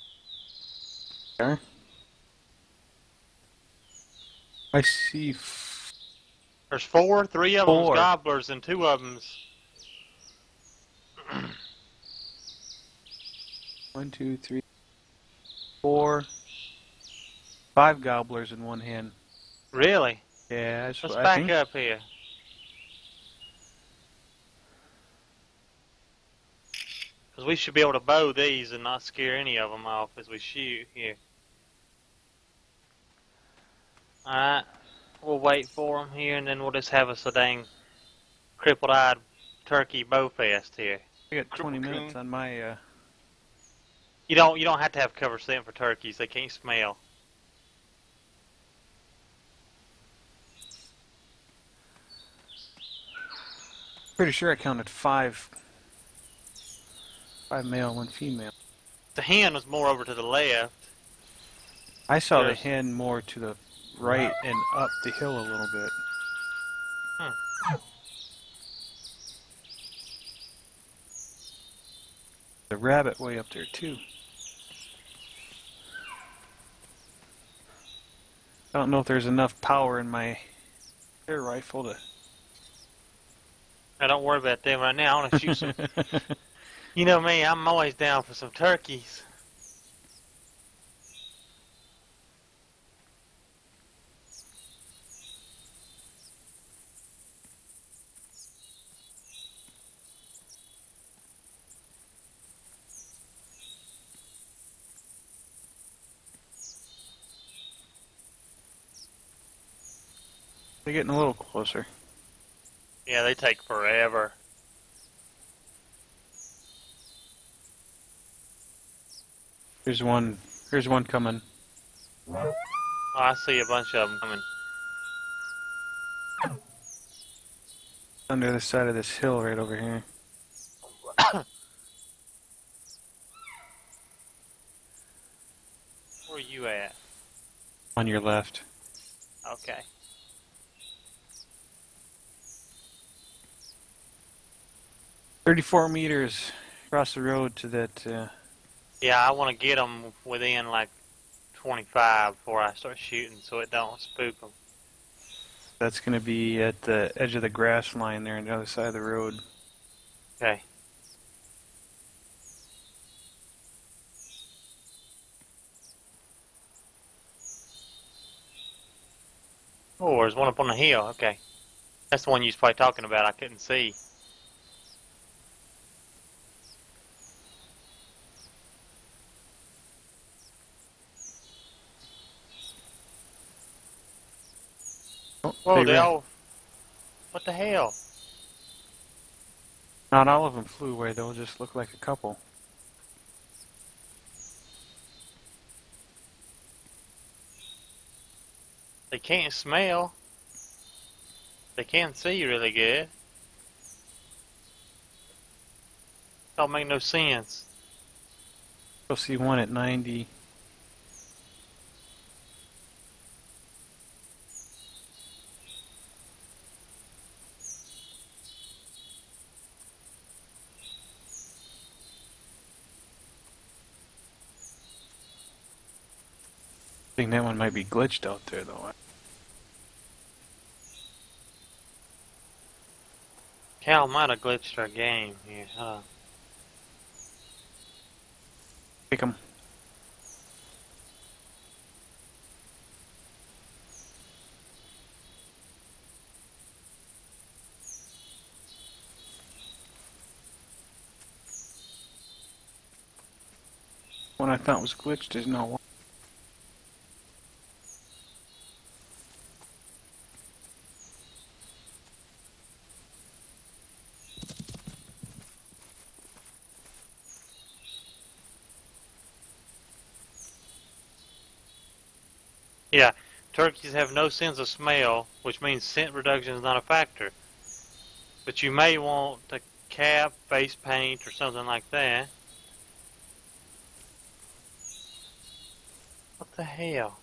Okay. I see. There's 4. 3 of them's 4. gobblers and 2 of them's. 1, 2, 3, 4, 5 gobblers and 1 hen. Really? Yeah, Let's I back think. up here. Because we should be able to bow these and not scare any of them off as we shoot here. Alright. We'll wait for them here and then we'll just have us a dang crippled-eyed turkey bow fest here. I got 20 Cripple minutes coon. on my. You don't have to have cover scent for turkeys. They can't smell. Pretty sure I counted 5. 5 male, 1 female. The hen was more over to the left. I saw the There's- hen more to the right and up the hill a little bit. The rabbit way up there too. I don't know if there's enough power in my air rifle to. Now don't worry about them right now. I want to shoot some. You know me, I'm always down for some turkeys. They're getting a little closer. Yeah, they take forever. Here's one. Here's one coming. Oh, I see a bunch of them coming. Under the side of this hill right over here. Where are you at? On your left. Okay. $34 across the road to that. Yeah, I want to get them within like 25 before I start shooting so it don't spook them. That's going to be at the edge of the grass line there on the other side of the road. Okay. Oh, there's one up on the hill. Okay. That's the one you was probably talking about. I couldn't see. Oh, Whoa, they ran. all... What the hell? Not all of them flew away, though. Just looked like a couple. They can't smell. They can't see really good. Don't make no sense. You'll see one at 90. I think that one might be glitched out there, though. Cal might have glitched our game here, huh? Pick 'em. One I thought was glitched is no one. Yeah, turkeys have no sense of smell, which means scent reduction is not a factor. But you may want a cap, face paint, or something like that. What the hell?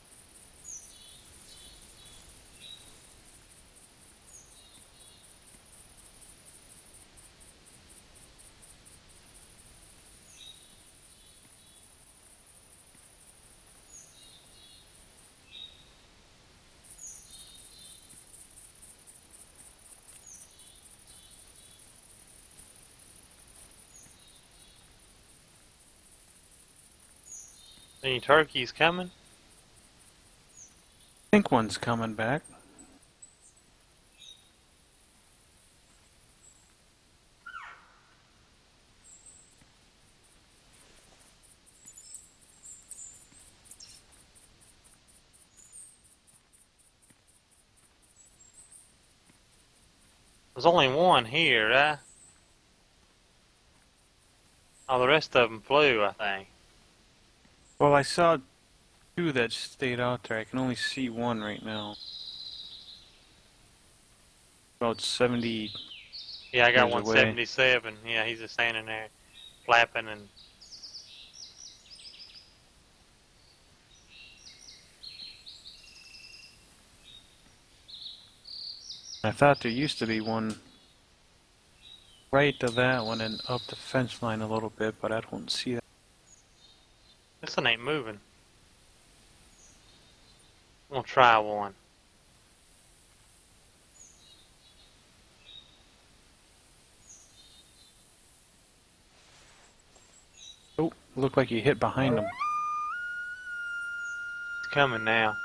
Any turkeys coming? I think one's coming back. There's only one here, right? Oh, the rest of them flew, I think. Well, I saw two that stayed out there. I can only see one right now. About 70 Yeah, I got meters away. 177. Yeah, he's just standing there, flapping and... I thought there used to be one right to that one and up the fence line a little bit, but I don't see that. This one ain't moving. I'm gonna try one. Oh, looked like he hit behind him. It's coming now.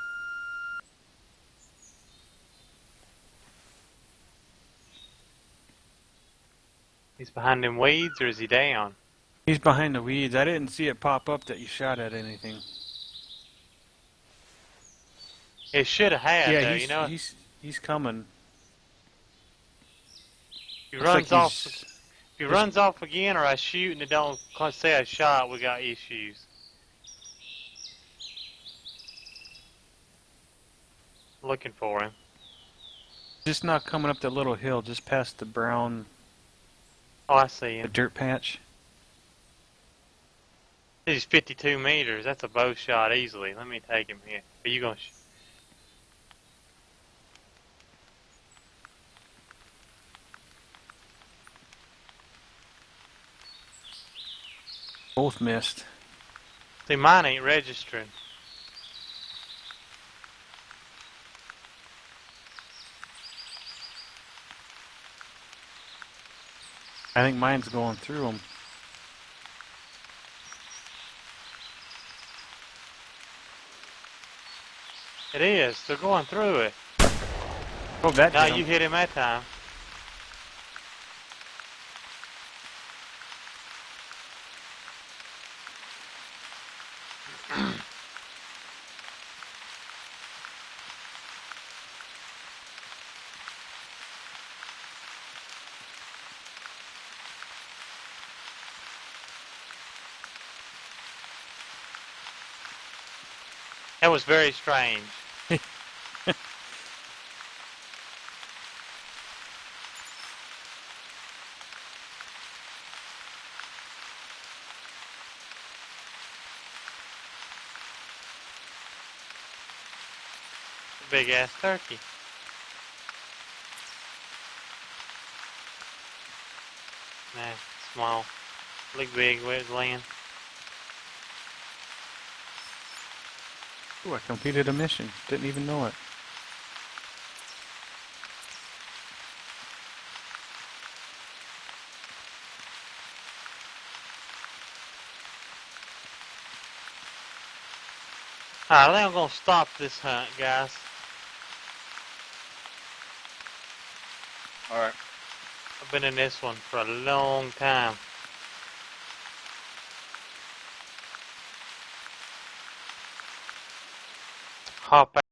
He's behind them weeds, or is he down? He's behind the weeds. I didn't see it pop up that you shot at anything. It should have had, Yeah, though, you know? he's coming. If he Looks like runs off, he's- if he runs off again, or I shoot and it don't say I shot, we got issues. Looking for him. just not coming up that little hill, just past the brown, Oh, I see the him. dirt patch. He's 52 meters. That's a bow shot easily. Let me take him here. Are you gonna? Both missed. See, mine ain't registering. I think mine's going through them. It is. They're going through it. Oh, that Now hit you him. hit him that time. That was very strange. big ass turkey. Nah, small. Look big where it's laying. Ooh, I completed a mission. Didn't even know it. Alright, I think I'm gonna stop this hunt, guys. Alright. I've been in this one for a long time. Hop